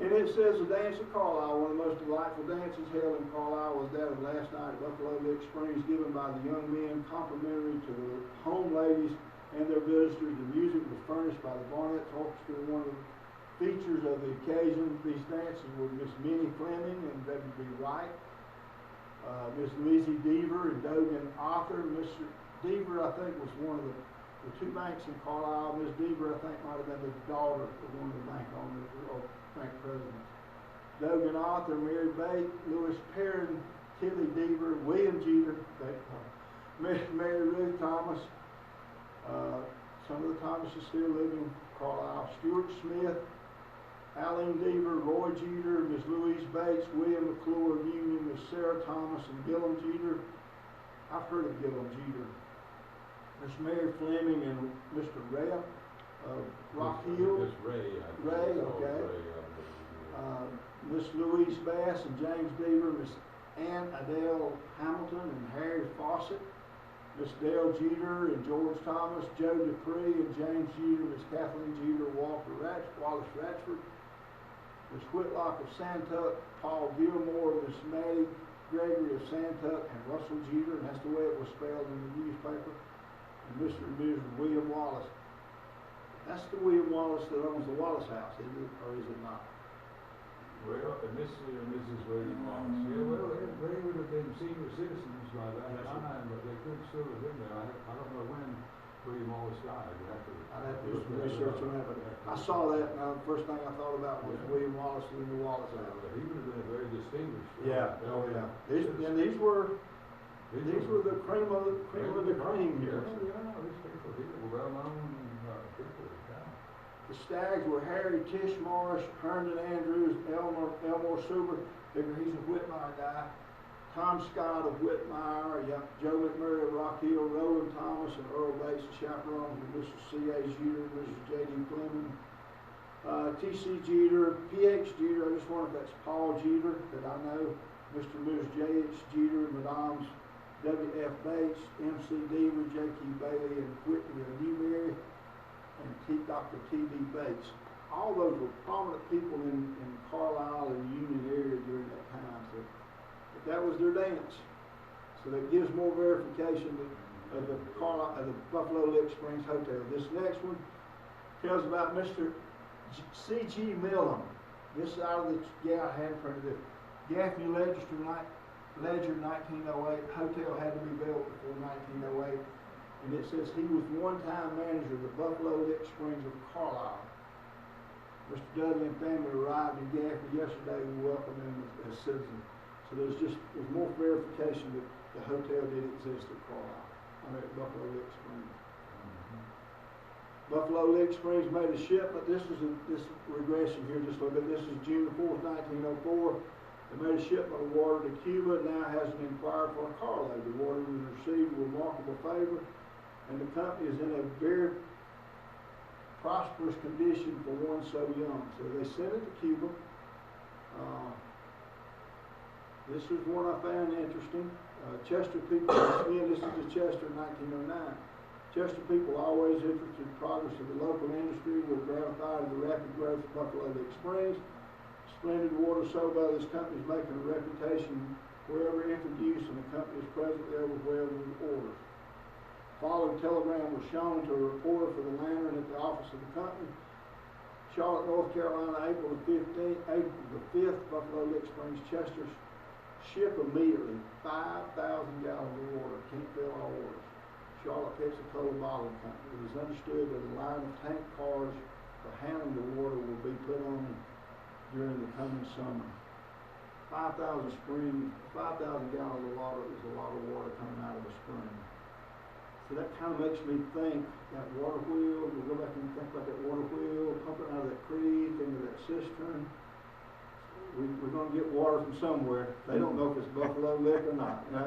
And it says the dance of Carlisle, one of the most delightful dances held in Carlisle was that of last night at Buffalo Lick Springs, given by the young men, complimentary to the home ladies and their visitors. The music was furnished by the Barnett's Orchestra. One of the features of the occasion, these dances were Miss Minnie Fleming and W.B. Wright, Miss Lizzie Deaver and Dogan Arthur. Mr. Deaver, I think, was one of the 2 banks in Carlisle. Miss Deaver, I think, might have been the daughter of one of the bank owners or bank presidents. Dogan Arthur, Mary Bate, Louis Perrin, Tilly Deaver, William Jeter, Mary Ruth Thomas. Some of the Thomases still live in Carlisle. Stuart Smith, Aline Deaver, Roy Jeter, Miss Louise Bates, William McClure of Union, Miss Sarah Thomas, and Gillum Jeter. I've heard of Gillum Jeter. Miss Mary Fleming and Mr. Ray of Rock Hill. Miss Ray. Ray, okay. Miss Louise Bass and James Deaver, Miss Ann Adele Hamilton and Harry Fawcett, Miss Dale Jeter and George Thomas, Joe Dupree and James Jeter, Miss Kathleen Jeter, Wallace Ratchford, Miss Whitlock of Santuck, Paul Gilmore, Miss Maddie Gregory of Santuck, and Russell Jeter, and that's the way it was spelled in the newspaper, and Mr. and Mrs. William Wallace. That's the William Wallace that owns the Wallace House, is it, or is it not? Well, Mr. and Mrs. William Wallace. Yeah, well, they would have been senior citizens by that time, but they could still have been there. I don't know when William Wallace died. I'd have to do some research on that, but I saw that, and the first thing I thought about was William Wallace and the Wallace House. He would have been very distinguished. Yeah, oh yeah. These were the cream of the cream here. Yeah, these people were well-known people. The Stags were Harry Tish Morris, Herndon Andrews, Elmore Suber, figure he's a Whitmire guy. Tom Scott of Whitmire, you got Joe McMurray of Rock Hill, Roland Thomas and Earl Bates, the chaperones with Mr. C.A. Jeter, Mrs. J.D. Fleming, T.C. Jeter, P.H. Jeter, I just wonder if that's Paul Jeter that I know, Mr. and Mrs. J.H. Jeter, Madame's W.F. Bates, M.C. Deaver, J.Q. Bailey, and Whitney of Newberry, and Dr. T.D. Bates. All those were prominent people in Carlisle and Union area during that time. So that was their dance. So that gives more verification of the Buffalo Lick Springs Hotel. This next one tells about Mr. C.G. Millam. This is out of the, I had printed it. Gaffney Ledger 1908. Hotel had to be built before 1908. And it says he was one-time manager of the Buffalo Lick Springs of Carlisle. Mr. Dudley and family arrived in Gaffney yesterday and welcomed him as citizens. So there's more verification that the hotel did exist at Carlisle. At Buffalo Lick Springs. Buffalo Lick Springs made a shipment. This regression here just a little bit. This is June 4th, 1904. They made a shipment of water to Cuba and now has an inquiry for a carload. The water was received with remarkable favor, and the company is in a very prosperous condition for one so young. So they sent it to Cuba. This is one I found interesting. Chester people, again, this is the Chester 1909. Chester people always interested in progress of the local industry were gratified at the rapid growth of Buffalo Lick Springs. Splendid water sold by this company is making a reputation wherever introduced, and the company is presently overwhelmed with orders. The following telegram was shown to a reporter for the Lantern at the office of the company. Charlotte, North Carolina, April the 5th, Buffalo Lick Springs, Chester. Ship immediately 5,000 gallons of water. Can't fill all orders. Charlotte Pensacola Bottling Company. It is understood that a line of tank cars for handling the water will be put on during the coming summer. 5,000 gallons of water is a lot of water coming out of a spring. So that kind of makes me think that water wheel, we go back and think about that water wheel, pumping out of that creek into that cistern. We're going to get water from somewhere. They don't know if it's Buffalo Lick or not. And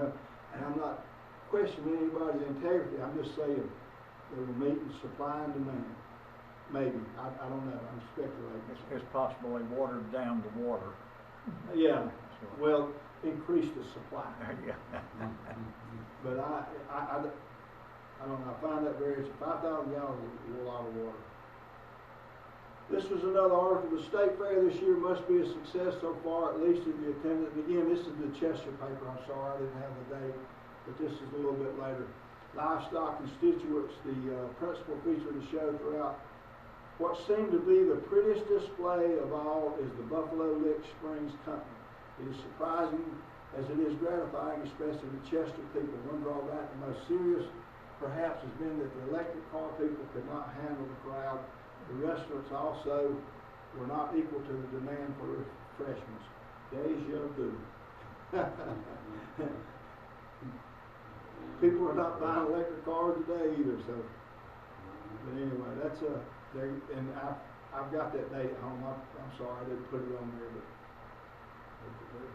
I'm not questioning anybody's integrity. I'm just saying they were meeting supply and demand. Maybe. I don't know. I'm speculating. It's possible they watered down the water. Yeah. Well, increase the supply. Yeah. But I don't know. I find that very interesting. 5,000 gallons is a lot of water. This was another article. The State Fair this year must be a success so far, at least in the attendance. Again, this is the Chester paper. I'm sorry I didn't have the date, but this is a little bit later. Livestock constituents, the principal feature of the show throughout. What seemed to be the prettiest display of all is the Buffalo Lick Springs Company. It is surprising as it is gratifying, especially the Chester people. One drawback, the most serious perhaps, has been that the electric car people could not handle the crowd. The restaurants also were not equal to the demand for refreshments. Deja vu. People are not buying electric cars today either, so. But anyway, that's and I've got that date at home. I'm sorry I didn't put it on there, but.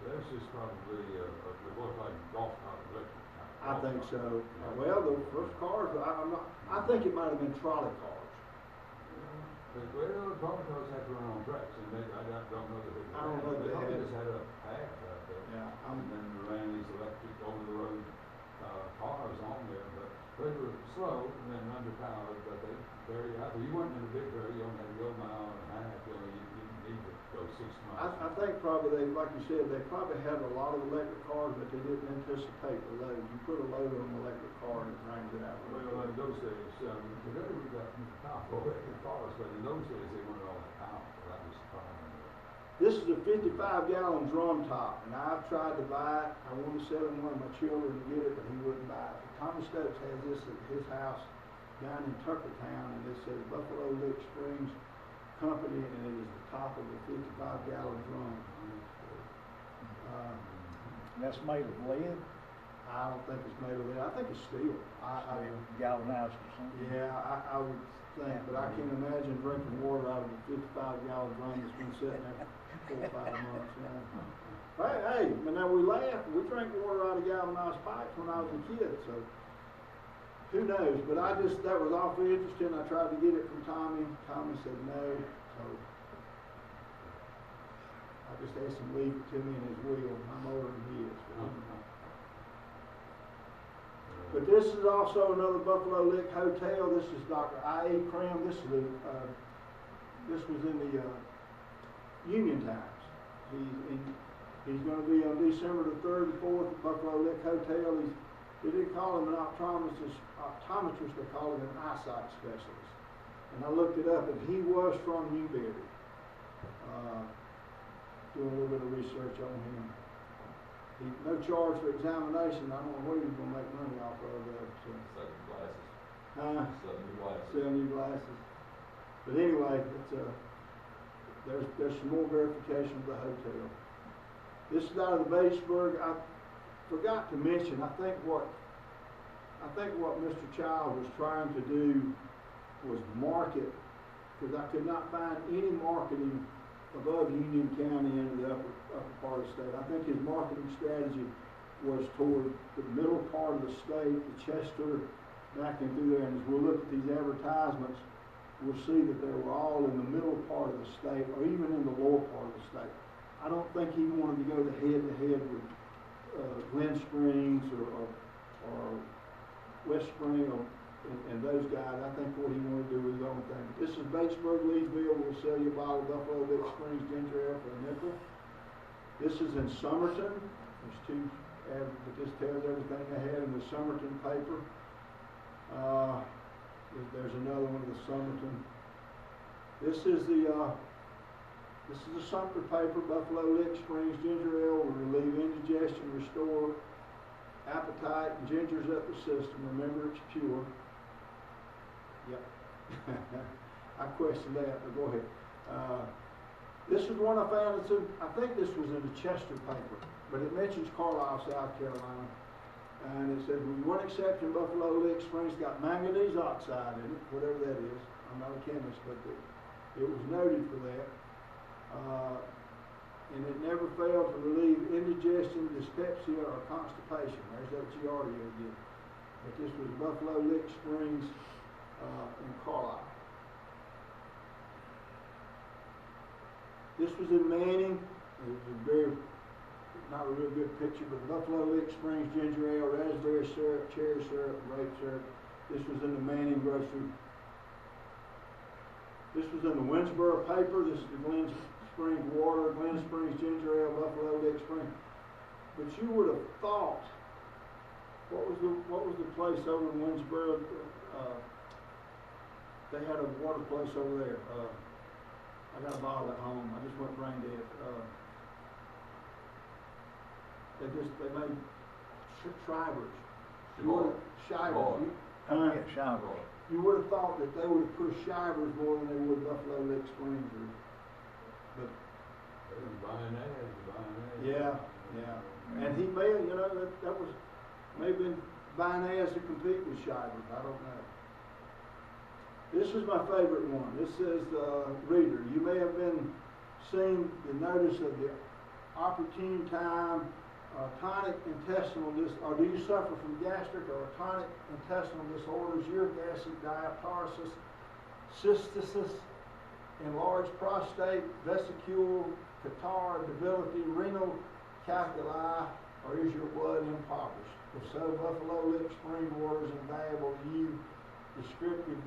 That's just probably it was like golf cart electric. I think so. Well, the first cars, I think it might have been trolley cars. Well, trolley cars have to run on tracks, and I don't know that they. I don't know that they had. Just had a path out there. Yeah. And then ran these electric over the road cars on there, but they were slow and then underpowered, but they very out there. You weren't in a big hurry. You only had to go a mile and a half. You didn't need to go 6 miles. I think probably they, like you said, they probably had a lot of electric cars, but they didn't anticipate the load. You put a load on an electric car and it brings it out. Well, in those days, today we got powerful electric cars, but in those days they weren't all that powerful. That was the problem. This is a 55-gallon drum top, and I've tried to buy it. I wanted to sell him one of my children to get it, but he wouldn't buy it. Tommy Stokes has this at his house down in Tuckertown, and it says Buffalo Lick Springs Company, and it is the top of a 55-gallon drum. That's made of lead? I don't think it's made of lead. I think it's steel. Galvanized or something? Yeah, I would think, but I can't imagine drinking water out of a 55-gallon drum that's been sitting there for 4 or 5 months. Hey, but now we laugh, we drank water out of galvanized pipes when I was a kid, so who knows? But that was awfully interesting. I tried to get it from Tommy. Tommy said no, so I just asked him to leave it to me in his will. I'm older than he is. But this is also another Buffalo Lick Hotel. This is Dr. I.A. Cram. This was in the Union Times. He's going to be on December the 3rd and 4th at Buffalo Lick Hotel. They didn't call him an optometrist, they called him an eyesight specialist. And I looked it up, and he was from Newberry. Doing a little bit of research on him. No charge for examination. I don't know what he was going to make money off of that. So. Selling glasses. Selling you glasses. But anyway, there's some more verification of the hotel. This is out of the Batesburg. I forgot to mention, I think what Mr. Child was trying to do was market, because I could not find any marketing above Union County into the upper part of the state. I think his marketing strategy was toward the middle part of the state, the Chester, back and through there. And as we'll look at these advertisements, we'll see that they were all in the middle part of the state, or even in the lower part of the state. I don't think he wanted to go head-to-head with Glen Springs or West Spring and those guys. I think what he wanted to do was his own thing. This is Batesburg, Leesville. We'll sell you a bottle of Buffalo Lick Springs ginger ale for a nickel. This is in Somerton. There's two ads, but this tells everything they had in the Somerton paper. There's another one of the Somerton. This is the Sumter paper. Buffalo Lick Springs ginger ale will relieve indigestion, restore appetite, and gingers up the system. Remember, it's pure. Yep. I questioned that, but go ahead. This is one I found. I think this was in the Chester paper, but it mentions Carlisle, South Carolina. And it says, with one exception, Buffalo Lick Springs got manganese oxide in it, whatever that is. I'm not a chemist, but it was noted for that. And it never failed to relieve indigestion, dyspepsia, or constipation. There's that Giardia again. But this was Buffalo Lick Springs in Carlisle. This was in Manning. It was not a real good picture, but Buffalo Lick Springs ginger ale, raspberry syrup, cherry syrup, grape syrup. This was in the Manning grocery. This was in the Winsboro paper. This is the Glen Springs water, Glen Springs ginger ale, Buffalo Lick Springs. But you would have thought, what was the place over in Winsboro? They had a water place over there. I got a bottle at home. I just went brain dead. They made Shivers. Shivers. Shivers. You would have thought that they would have pushed Shivers more than they would Buffalo Lick Springs. But yeah. And he may have, that was maybe buying ads to compete with Shivers. I don't know. This is my favorite one. This says, reader, you may have been seeing the notice of the opportune time tonic intestinal or do you suffer from gastric or tonic intestinal disorders, uric acid diatarsis, cystitis, enlarged prostate, vesicule, catarrh, debility, renal calculi, or is your blood impoverished? If so, Buffalo Lick Spring water is invaluable to you. Descriptive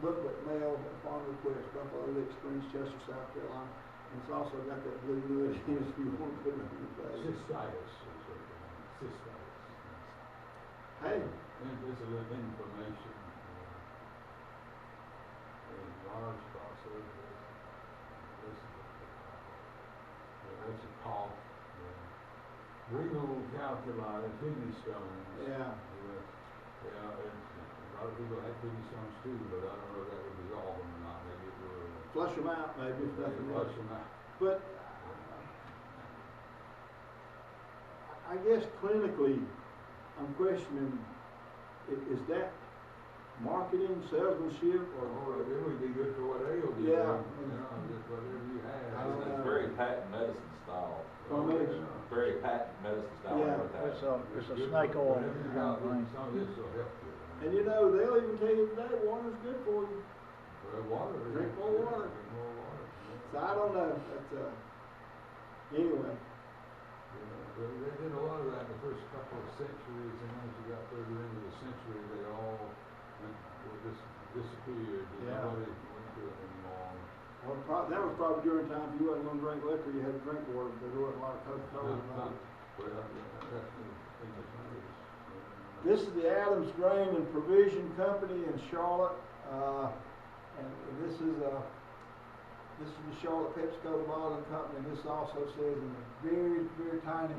booklet mailed upon request. Buffalo Lick Springs, Chester, South Carolina. And it's also got that blue mud in it if you want to put it on your face. Cystitis. Hey. And there's a little information. Large prostate. That's a cough. Renal calculi, kidney stones. Yeah. Yeah, a lot of people have kidney stones too, but I don't know if that would resolve them or not. Maybe it would. Flush them out, maybe, if nothing else. Flush them out. But I guess clinically, I'm questioning, is that marketing, salesmanship, Or or, it would be good for what Ale did, Yeah. just whatever you I have. don't know. It's very patent medicine style. Well, maybe- Very patent medicine style Yeah. advertising. It's a Good snake for oil whatever you kind got, of thing. some of this will help you. and you know, they'll even tell you today, water's good for you. Well, water. Drink more water. Drink more water. So I don't know, that's, anyway, But they did a lot of that in the first couple of centuries, and as you got further into the century, they all disappeared. Yeah. Nobody went to it anymore. well, that was probably during times you wasn't gonna drink liquor, you had to drink water, but there wasn't a lot of Coca-Cola involved. Well, that's the thing that's nice. This is the Adams Grain and Provision Company in Charlotte, and this is the Charlotte PepsiCo bottling company, and this also says in a very, very tiny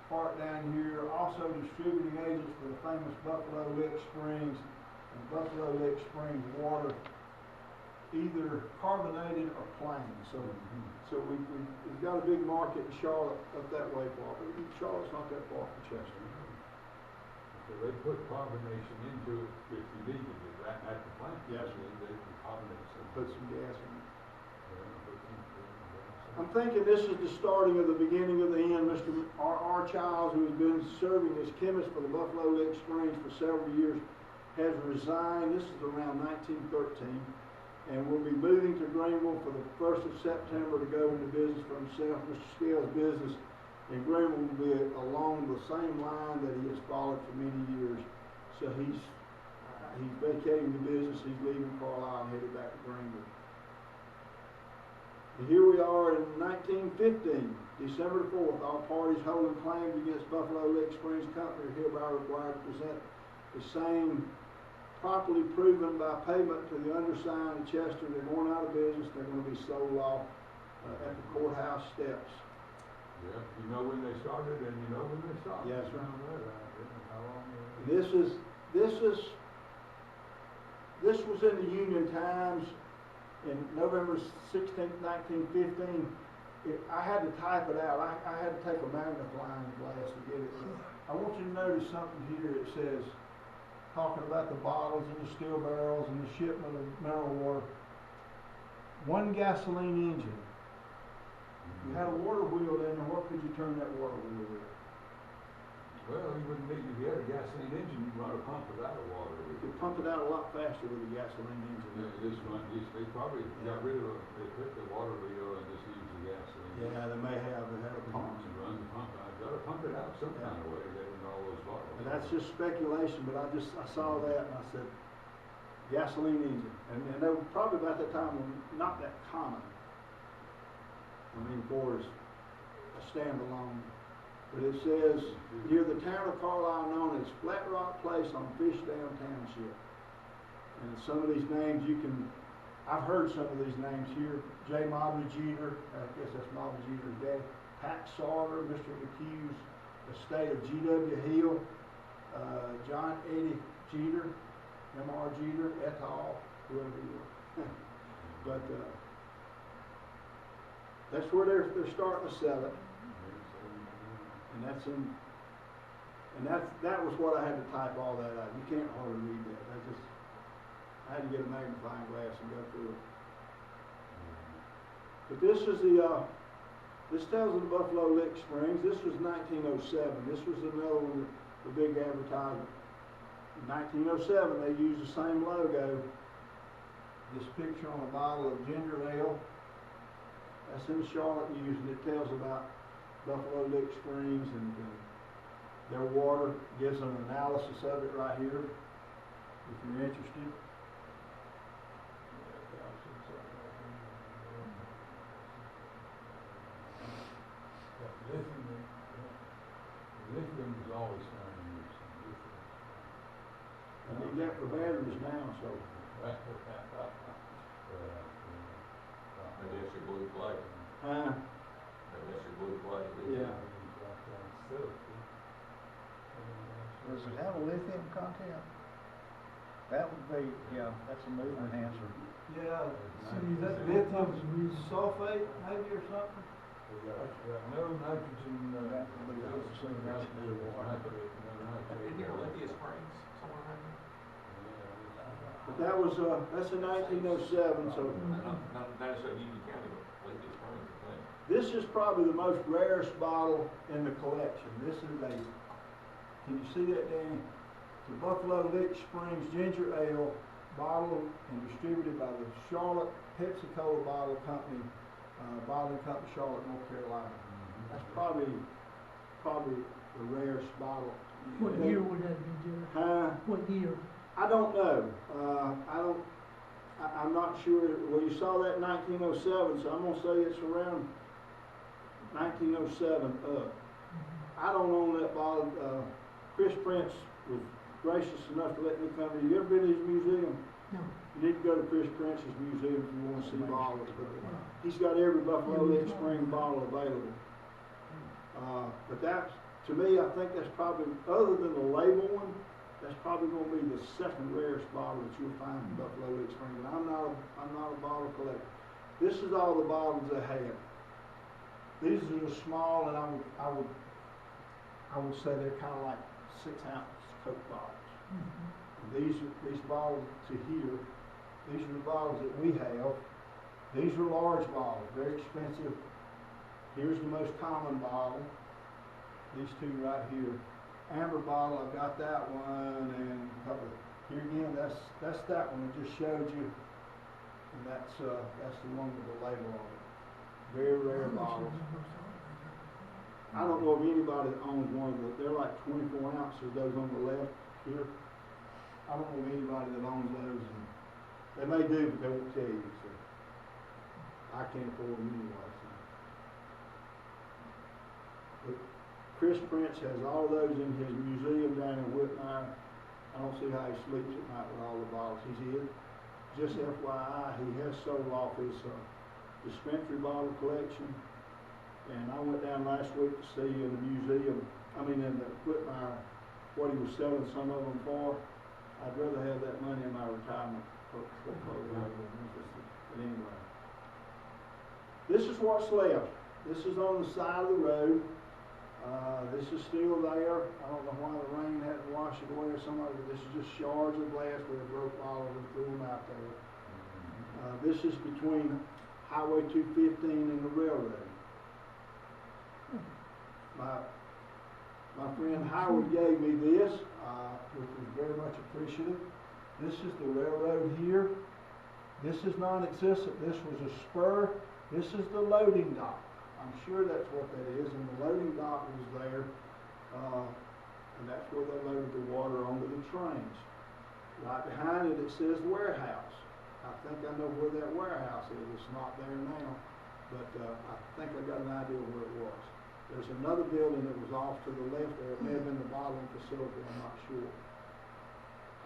part down here, also distributing agents for the famous Buffalo Lick Springs and Buffalo Lick Springs water, either carbonated or plain, so we've got a big market in Charlotte up that way, Charlotte's not that far from Chester. So they put carbonation into it if you needed it, right at the plant. Yes. They carbonate some. Put some gas in it. Put some. I'm thinking this is the starting of the beginning of the end. Mr. R. Childs, who has been serving as chemist for the Buffalo Lick Springs for several years, has resigned. This is around 1913, and will be moving to Greenville for the 1st of September to go into business for himself. Mr. Scales' business in Greenville will be along the same line that he has followed for many years. So he's vacating the business. He's leaving Carlisle and headed back to Greenville. And here we are in 1915, December the 4th. All parties holding claims against Buffalo Lick Springs Company are hereby required to present the same properly proven by payment to the undersigned in Chester. They're going out of business. They're going to be sold off at the courthouse steps. Yeah, you know when they started and you know when they stopped. Yes, sir. How long? This was in the Union Times in November 16th, 1915. I had to type it out. I had to take a magnifying glass to get it. I want you to notice something here. It says, talking about the bottles and the steel barrels and the shipment of mineral water. One gasoline engine. You had a water wheel in there. What could you turn that water wheel with? Well, you wouldn't need, if you had a gasoline engine, you'd run a pump without a water. You could pump it out a lot faster with a gasoline engine. They probably got rid of, they took the water wheel and just used the gasoline. Yeah, they may have. They had a pump. You run the pump out, you gotta pump it out some kind of way, get in all those bottles. And that's just speculation, but I saw that and I said, gasoline engine. And they were probably about that time not that common. I mean, for as a standalone. But it says, near the town of Carlisle, known as Flat Rock Place on Fish Dam Township. And some of these names I've heard some of these names here. J. Mobley Jeter, I guess that's Mobley Jeter's dad. Pat Sauter, Mr. McHugh's estate of G.W. Hill, John Eddie Jeter, M.R. Jeter, et al., whoever he was. But that's where they're starting to sell it. And that was what I had to type all that out. You can't hardly read that. I had to get a magnifying glass and go through it. But this is this tells of the Buffalo Lick Springs. This was 1907. This was another one, the big advertisement. In 1907, they used the same logo. This picture on a bottle of ginger ale. That's in Charlotte News, and it tells about Buffalo Lick Springs and their water. Gives an analysis of it right here, if you're interested. Lithium is always found in use. I need that for batteries now, so. Maybe that's your blue flag. Maybe that's your blue flag. Yeah. Does it have a lithium content? That would be, that's a mood enhancer. Yeah, see, that lithium sulfate maybe or something? No nitrogen, That would be the Isn't secret. Isn't there Olympia Springs somewhere around here? But that was, that's in 1907, so Not necessarily Union County, but Lake Springs, I think. this is probably the most rarest bottle in the collection. This is a, can you see that, Danny? The Buffalo Lick Springs Ginger Ale, bottled and distributed by the Charlotte Pepsi-Cola Bottle Company, Bottling Company, Charlotte, North Carolina. That's probably the rarest bottle. What year would that be, Jerry? What year? I don't know. I'm not sure. Well, you saw that in 1907, so I'm gonna say it's around 1907 up. I don't own that bottle. Chris Prince was gracious enough to let me come here. You ever been to his museum? No. You need to go to Chris Prince's museum if you want to see bottles. He's got every Buffalo Lick Spring bottle available. But that's, to me, I think that's probably, other than the label one, that's probably going to be the second rarest bottle that you'll find in Buffalo Lick Spring. And I'm not a bottle collector. This is all the bottles they have. These are the small, and I would say they're kind of like 6-ounce Coke bottles. These bottles to here, these are the bottles that we have. These are large bottles, very expensive. Here's the most common bottle. These two right here. Amber bottle, I've got that one, and a couple. Here again, that's that one I just showed you, and that's the one with the label on it. Very rare bottles. I don't know of anybody that owns one, but they're like 24 ounces. Those on the left here. I don't know of anybody that owns those. And they may do, but they won't tell you. So I can't afford them anyway. So. But Chris Prince has all those in his museum down in Whitmire. I don't see how he sleeps at night with all the bottles. Just FYI, he has sold off his dispensary bottle collection. And I went down last week to see in the museum, in the Whitmire, what he was selling some of them for. I'd rather have that money in my retirement portfolio. But anyway, this is what's left. This is on the side of the road. This is still there. I don't know why the rain hadn't washed it away or something, but this is just shards of glass where they broke bottles and threw them out there. This is between Highway 215 and the railroad. My friend Howard gave me this, which was very much appreciative. This is the railroad here. This is non-existent. This was a spur. This is the loading dock. I'm sure that's what that is, and the loading dock was there, and that's where they loaded the water onto the trains. Right behind it, it says warehouse. I think I know where that warehouse is. It's not there now, but I think I got an idea where it was. There's another building that was off to the left there. It may have been the bottling facility, I'm not sure.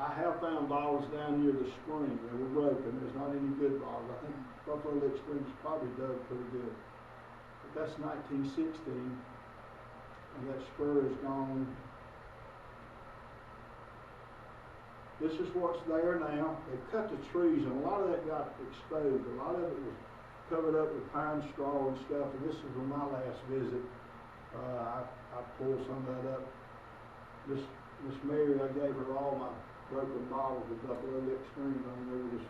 I have found bottles down near the spring that were broken. There's not any good bottles. I think Buffalo Lick Springs probably dug pretty good. But that's 1916, and that spur is gone. This is what's there now. They cut the trees, and a lot of that got exposed. A lot of it was covered up with pine straw and stuff, and this is from my last visit. I pulled some of that up. Miss Mary, I gave her all my broken bottles of Buffalo Lick Springs on there with just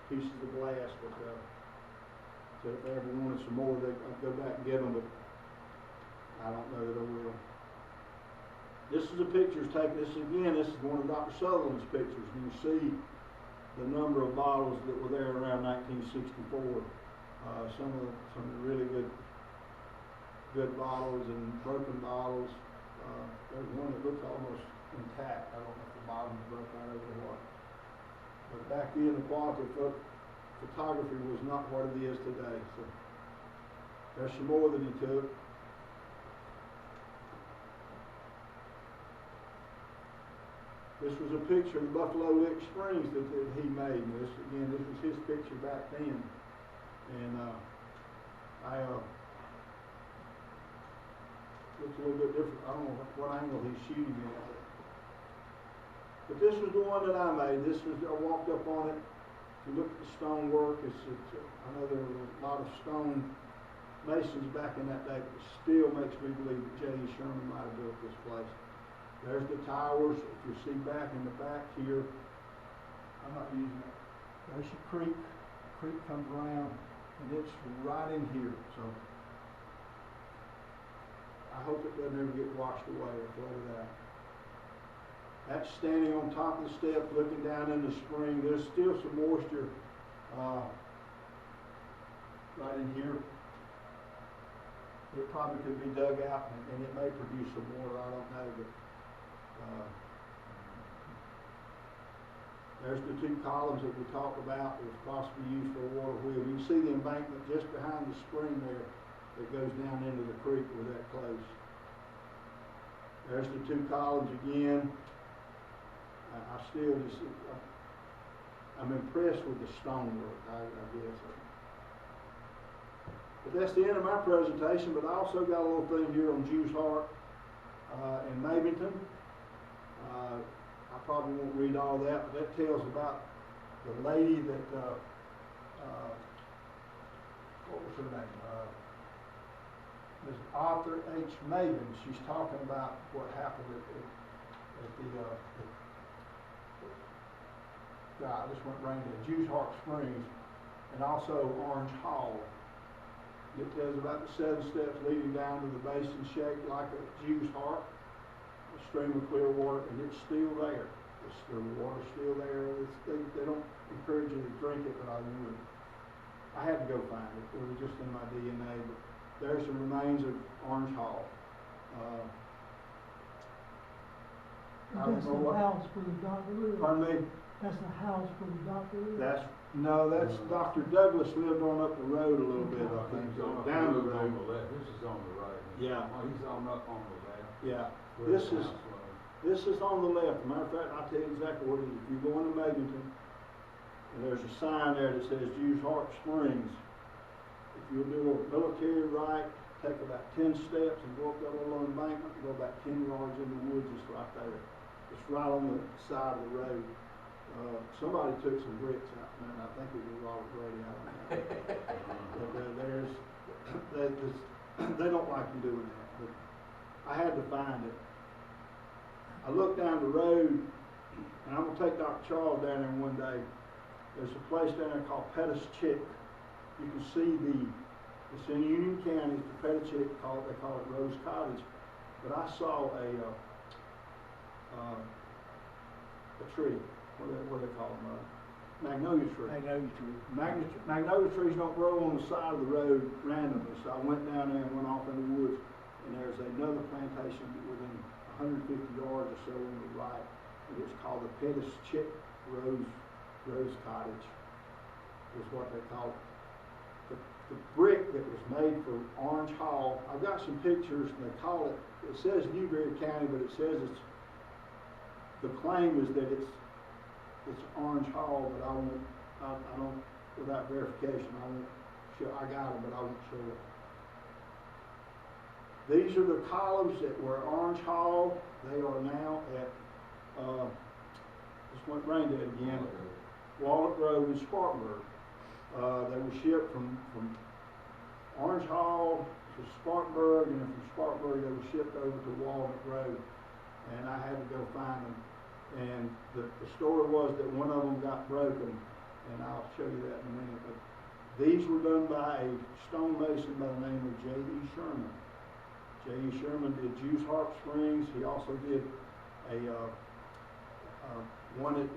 pieces of glass, but so if they ever wanted some more, I'd go back and get them, but I don't know that I will. This is a picture taken. This is one of Dr. Sutherland's pictures. You can see the number of bottles that were there around 1964. Some of the really good bottles and broken bottles. There's one that looks almost intact. I don't know if the bottom broke out over what. But back then, the quality of photography was not what it is today. So there's some more than he took. This was a picture of the Buffalo Lick Springs that he made. This was his picture back then. And looks a little bit different. I don't know what angle he's shooting at. But this was the one that I made. I walked up on it to look at the stonework. I know there were a lot of stone masons back in that day, but it still makes me believe that J.E. Sherman might have built this place. There's the towers. If you see back in the back here, I'm not using it. There's a creek comes around, and it's right in here, so. I hope it doesn't ever get washed away or flooded out. That's standing on top of the steps, looking down in the spring. There's still some moisture, right in here. It probably could be dug out and it may produce some water, I don't know, but, there's the two columns that we talked about that was possibly used for a water wheel. You can see the embankment just behind the spring there that goes down into the creek where that close. There's the two columns again. I still just, I'm impressed with the stonework, I guess. But that's the end of my presentation, but I also got a little thing here on Jews Heart in Mabington. I probably won't read all that, but that tells about the lady that, what was her name? Ms. Arthur H. Maven. She's talking about what happened at the God, this went rain at Jews Heart Springs, and also Orange Hall. It tells about the 7 steps leading down to the basin shaped like a Jew's heart, a stream of clear water, and it's still there. The water's still there. They don't encourage you to drink it, but I would. I had to go find it. It was just in my DNA. But there's the remains of Orange Hall. I don't That's know the what. house where the doctor lived. Pardon me? That's the house where the doctor lived. That's Dr. Douglas lived on up the road a little bit, I think, He's on down the on road. the left, this is on the right. Yeah. Oh, he's on up on the left. Yeah. where This the is- house was. This is on the left. Matter of fact, I'll tell you exactly what it is. If you go into Mabington, and there's a sign there that says Jews Heart Springs. If you'll do a military right, take about 10 steps and go up that little embankment, and go about 10 yards in the woods, it's right there. It's right on the side of the road. Somebody took some bricks out, man. I think it was Robert Brady, I don't know. But they don't like you doing that, but I had to find it. I looked down the road, and I'm gonna take Dr. Charles down there one day. There's a place down there called Pettis Chick. You can see it's in Union County, it's the Pettis Chick, they call it Rose Cottage. But I saw a tree, what do they call them, magnolia tree. Magnolia trees don't grow on the side of the road randomly, so I went down there and went off in the woods, and there's another plantation within 150 yards or so on the right, and it's called the Pettis Chick Rose Cottage, is what they call it. The brick that was made for Orange Hall, I've got some pictures, and they call it says Newberry County, but it says the claim is that it's Orange Hall, but I don't, without verification, I won't show, I got them, but I won't show it. These are the columns that were Orange Hall. They are now at, just went rain dead again, Walnut Grove in Spartanburg. They were shipped from Orange Hall to Spartanburg, and then from Spartanburg they were shipped over to Walnut Grove, and I had to go find them. And the story was that one of them got broken, and I'll show you that in a minute. But these were done by a stonemason by the name of J.E. Sherman. J.E. Sherman did Jews Heart Springs. He also did one at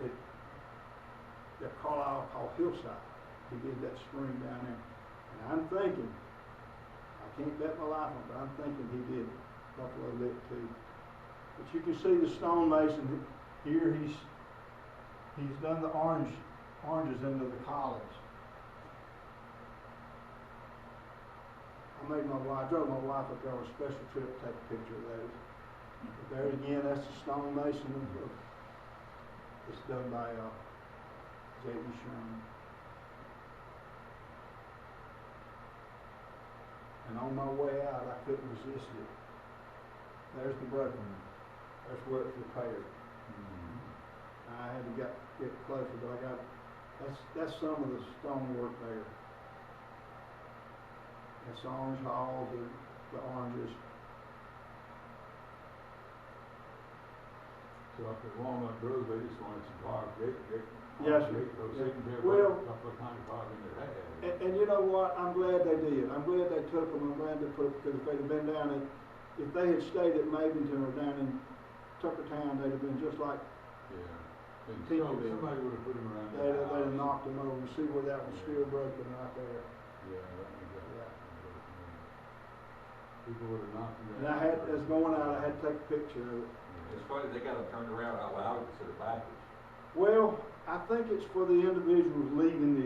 Carlisle called Hillside. He did that spring down there. And I'm thinking, I can't bet my life on it, but I'm thinking he did Buffalo Lick too. But you can see the stonemason here. He's done the oranges into the columns. I drove my wife up there on a special trip to take a picture of those. But there again, that's the stonemason. It's done by J.E. Sherman. And on my way out, I couldn't resist it. There's the broken one. That's where it's repaired. I had to get closer, but that's some of the stonework there. That's Orange Hall, the oranges. So up at Walnut Grove, they just wanted some park, Yes, sir. those Yeah. taken care of, Well, a couple of county parking that had. And you know what, I'm glad they did, I'm glad they took them, I'm glad they put, because if they'd have been down if they had stayed at Mabington or down in Tuckertown, they'd have been just like, Yeah. And People so, did. somebody would have put them around they'd their have house. knocked them over, see where that was still broken right there. Yeah, that was that. People would have knocked them And down. I had, as going out, I had to take a picture of it. It's funny, they got them turned around out loud instead of backwards. Well, I think it's for the individuals leaving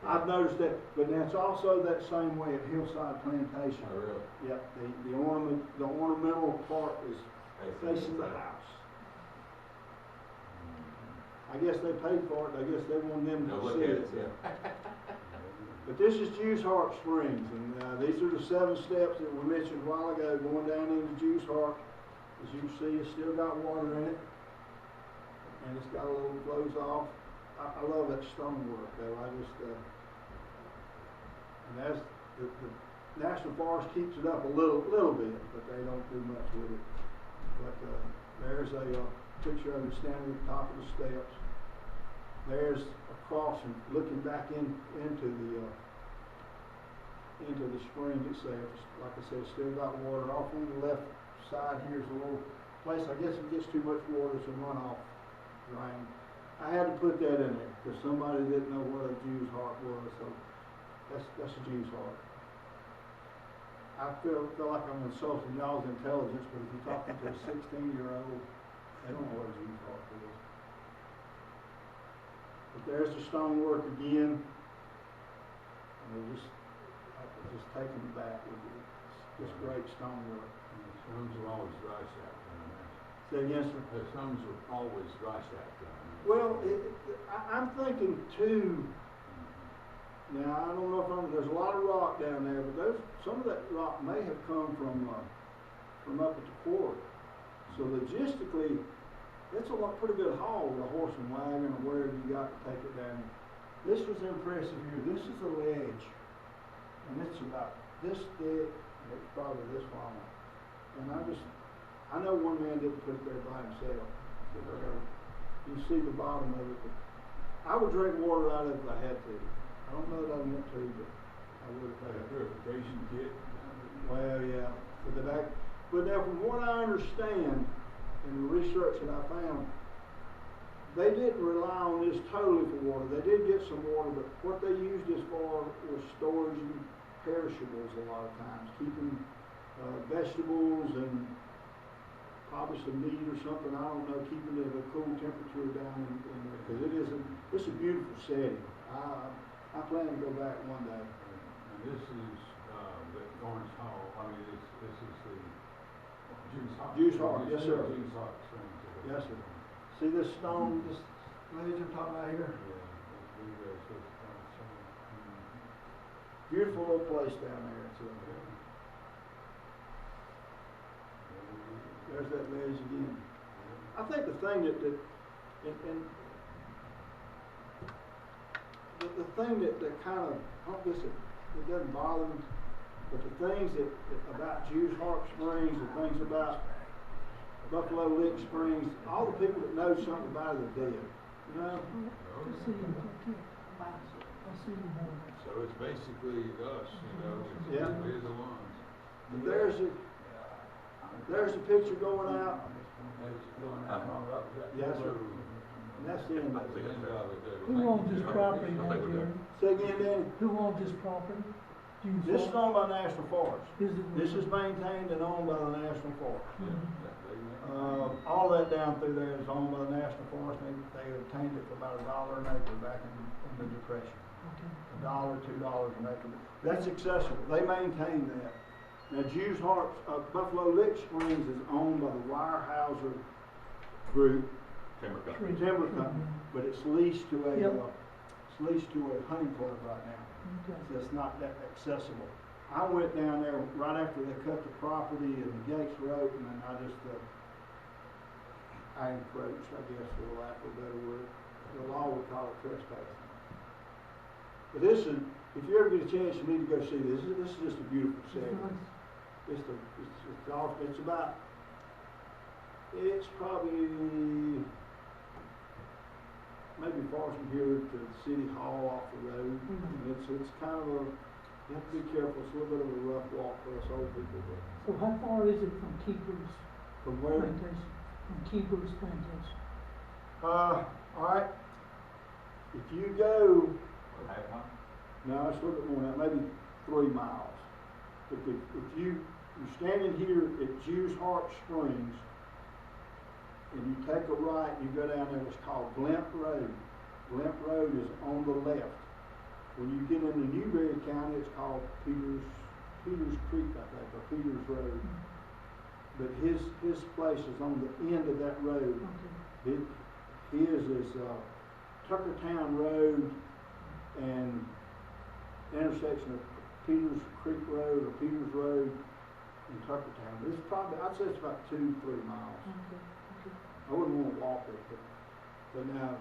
I've noticed that, but that's also that same way at Hillside Plantation. Oh, really? Yep, the ornamental part is facing the house. I guess they paid for it, I guess they want them Now to look see at it. it, yeah. But this is Jews Heart Springs, and these are the 7 steps that we mentioned a while ago, going down into Jews Heart. As you can see, it's still got water in it, and it's got a little flows off. I love that stonework, though. I just, and that's the National Forest keeps it up a little bit, but they don't do much with it. But there's a picture of it standing at the top of the steps. There's a crossing looking back into the spring itself. Like I said, it's still got water. Off on the left side here's a little place. I guess if it gets too much water, it's a runoff drain. I had to put that in there because somebody didn't know what a Jew's Heart was. So that's a Jew's Heart. I feel like I'm insulting y'all's intelligence, but if you're talking to a 16-year-old, they don't know what a Jew's Heart is. But there's the stonework again. And we're just taking it back. It's just great stonework. And the stones are always dry shaft down there. Say again, sir? The stones are always dry shaft down there. Well, I'm thinking too. Now I don't know if there's a lot of rock down there, but some of that rock may have come from up at the quarry. So logistically, it's a pretty good haul with a horse and wagon or wherever you got to take it down. This was impressive here. This is a ledge, and it's about this thick. And it's probably this long. And I know one man didn't put it there by himself. You see the bottom of it. But I would drink water out of it if I had to. I don't know that I want to, but I would if I Like a had to. purification kit. Well, yeah. But now from what I understand, in the research that I found, they didn't rely on this totally for water. They did get some water, but what they used this for was storage and perishables a lot of times, keeping vegetables and probably some meat or something, I don't know, keeping it at a cool temperature down in there, because it's a beautiful setting. I plan to go back one day. And this is, the Orange Hall, this is the Jew's Heart. Jew's Heart, yes, sir. Jew's Heart Springs. Yes, sir. See this stone, this ledge I'm talking about here? Yeah, that's big, so it's kind of showing. Beautiful little place down there. There's that ledge again. I think the thing that the thing that kind of, I don't guess it doesn't bother me, but the things that about Jew's Heart Springs, the things about Buffalo Lick Springs, all the people that know something about it are dead. You know? Just see him, I'll see him more. So it's basically us, Yeah. we're the ones. But there's a picture going out, That's going out on up that Yes, sir. road. and that's the end of it. Who owns this property now, Jerry? Say again, Danny? Who owns this property? Jew's This is Heart? owned by National Forest. Is it? This is maintained and owned by the National Forest. Mhm. All that down through there is owned by the National Forest. They obtained it for about $1 an acre back in the Depression. Okay. $1, $2 an acre. That's accessible. They maintain that. Now, Jew's Heart, Buffalo Lick Springs is owned by the Weyerhaeuser Group, Timber company. Tree. Timber Company, but it's leased to a Yep. hunting club right now. Okay. So it's not that accessible. I went down there right after they cut the property and the gates were open, and I just, I encroached, I guess, for lack of a better word. The law would call it trespassing. But this is, if you ever get a chance, you need to go see this. This is just a beautiful It's setting. nice. It's about It's probably maybe far from here to City Hall off the road. Mhm. It's kind of a, you have to be careful, it's a little bit of a rough walk for us old people, but So how far is it from Keeper's from where? Plantation? From Keeper's Plantation? All right, if you go, Half mile? no, it's a little bit more than that, maybe 3 miles. If you're standing here at Jews Heart Springs, and you take a right, you go down there, it's called Glimp Road. Glimp Road is on the left. When you get into Newberry County, it's called Peters Creek, I think, or Peters Road. But his place is on the end of that road. Okay. His is Tuckertown Road and intersection of Peters Creek Road or Peters Road in Tuckertown. It's probably, I'd say it's about 2-3 miles. Okay. Okay. I wouldn't want to walk it, but now,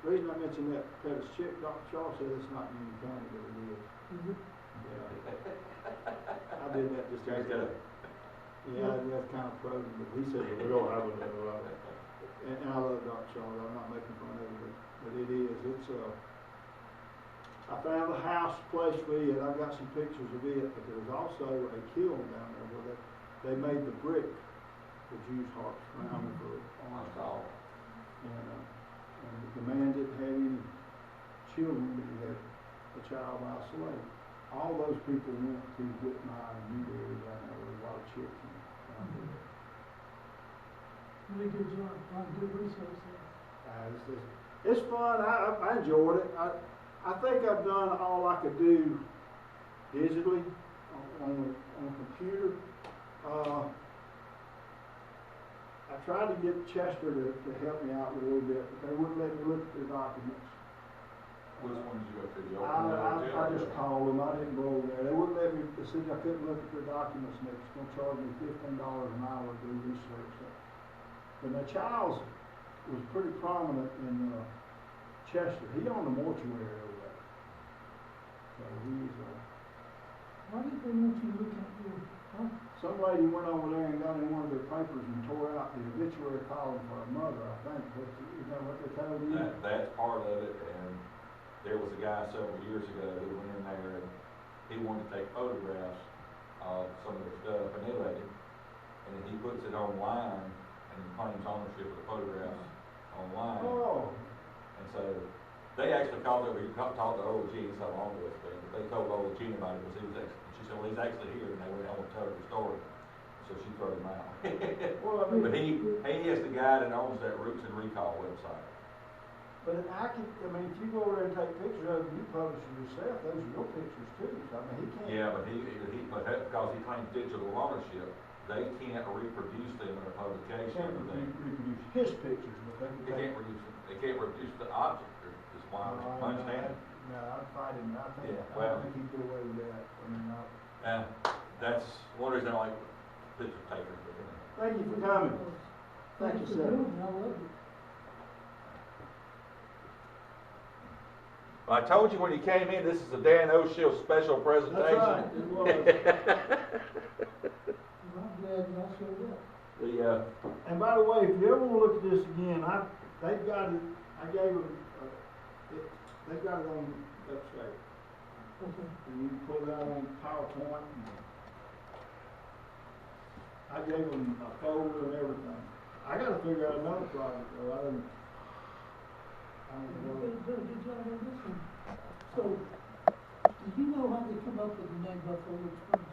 the reason I mentioned that Pettis Chick, Dr. Shaw said it's not Union County, but it is. Is it? Yeah. I did that just. Guys got it. Yeah, that's kind of probing, but he said we don't have it. And I love Dr. Shaw, I'm not making fun of it, but it is, it's I found the house place for it, I've got some pictures of it, but there's also a kiln down there where they made the brick, the Jews' hearts around it for orange dog. And the man didn't have any children, but he had a child by a slave. All those people went to Whitmire and Newberry down there with a lot of children. Really good job, a lot of good research there. It's fun. I enjoyed it. I think I've done all I could do digitally on a computer. I tried to get Chester to help me out a little bit, but they wouldn't let me look at their documents. Which one did you go to? The open I just called them. I didn't go over there. They wouldn't let me. They said I couldn't look at their documents, and they was going to charge me $15 an hour to do research. But now Childs was pretty prominent in Chester. He owned the mortuary over there. So he's Why did they want you to look at your, huh? some lady went over there and got in one of their papers and tore out the obituary column for her mother, I think. Is that what they told you? That's part of it, and there was a guy several years ago who went in there and he wanted to take photographs of some of their stuff, and they let him. And then he puts it online and claims ownership of the photographs online. Oh, And so they actually called over, he talked to Ola Jean, that's how long ago it's been, but they told Ola Jean about it, because he was actually, she said, well, he's actually here, and they went on and told her the story. So she threw him out. well, I mean, But he is the guy that owns that Roots and Recall website. but I mean, if you go over there and take pictures of it, you publish it yourself, those are your pictures too. So, I mean, he can't. Yeah, but because he claims digital ownership, they can't reproduce them in a They publication. can't reproduce his pictures, but they can They can't reproduce, they can't reproduce the object, is why I understand. No, I'd fight him. I Yeah, don't well- think he'd get away with that. I mean, That's one reason I like picture takers, but anyway. thank you for coming. Thank you, for sir. doing it. I love it. I told you when you came in, this is a Dan O'Shill special presentation. That's right, it was. Well, I'm glad y'all showed up. The, And by the way, if you ever want to look at this again, they've got it, I gave them, they've got it on the website. Okay. And you can pull it out on PowerPoint. I gave them a folder and everything. I gotta figure out another project though, I don't You know. did a good job on this one. So, do you know how they come up with the name Buffalo Spring?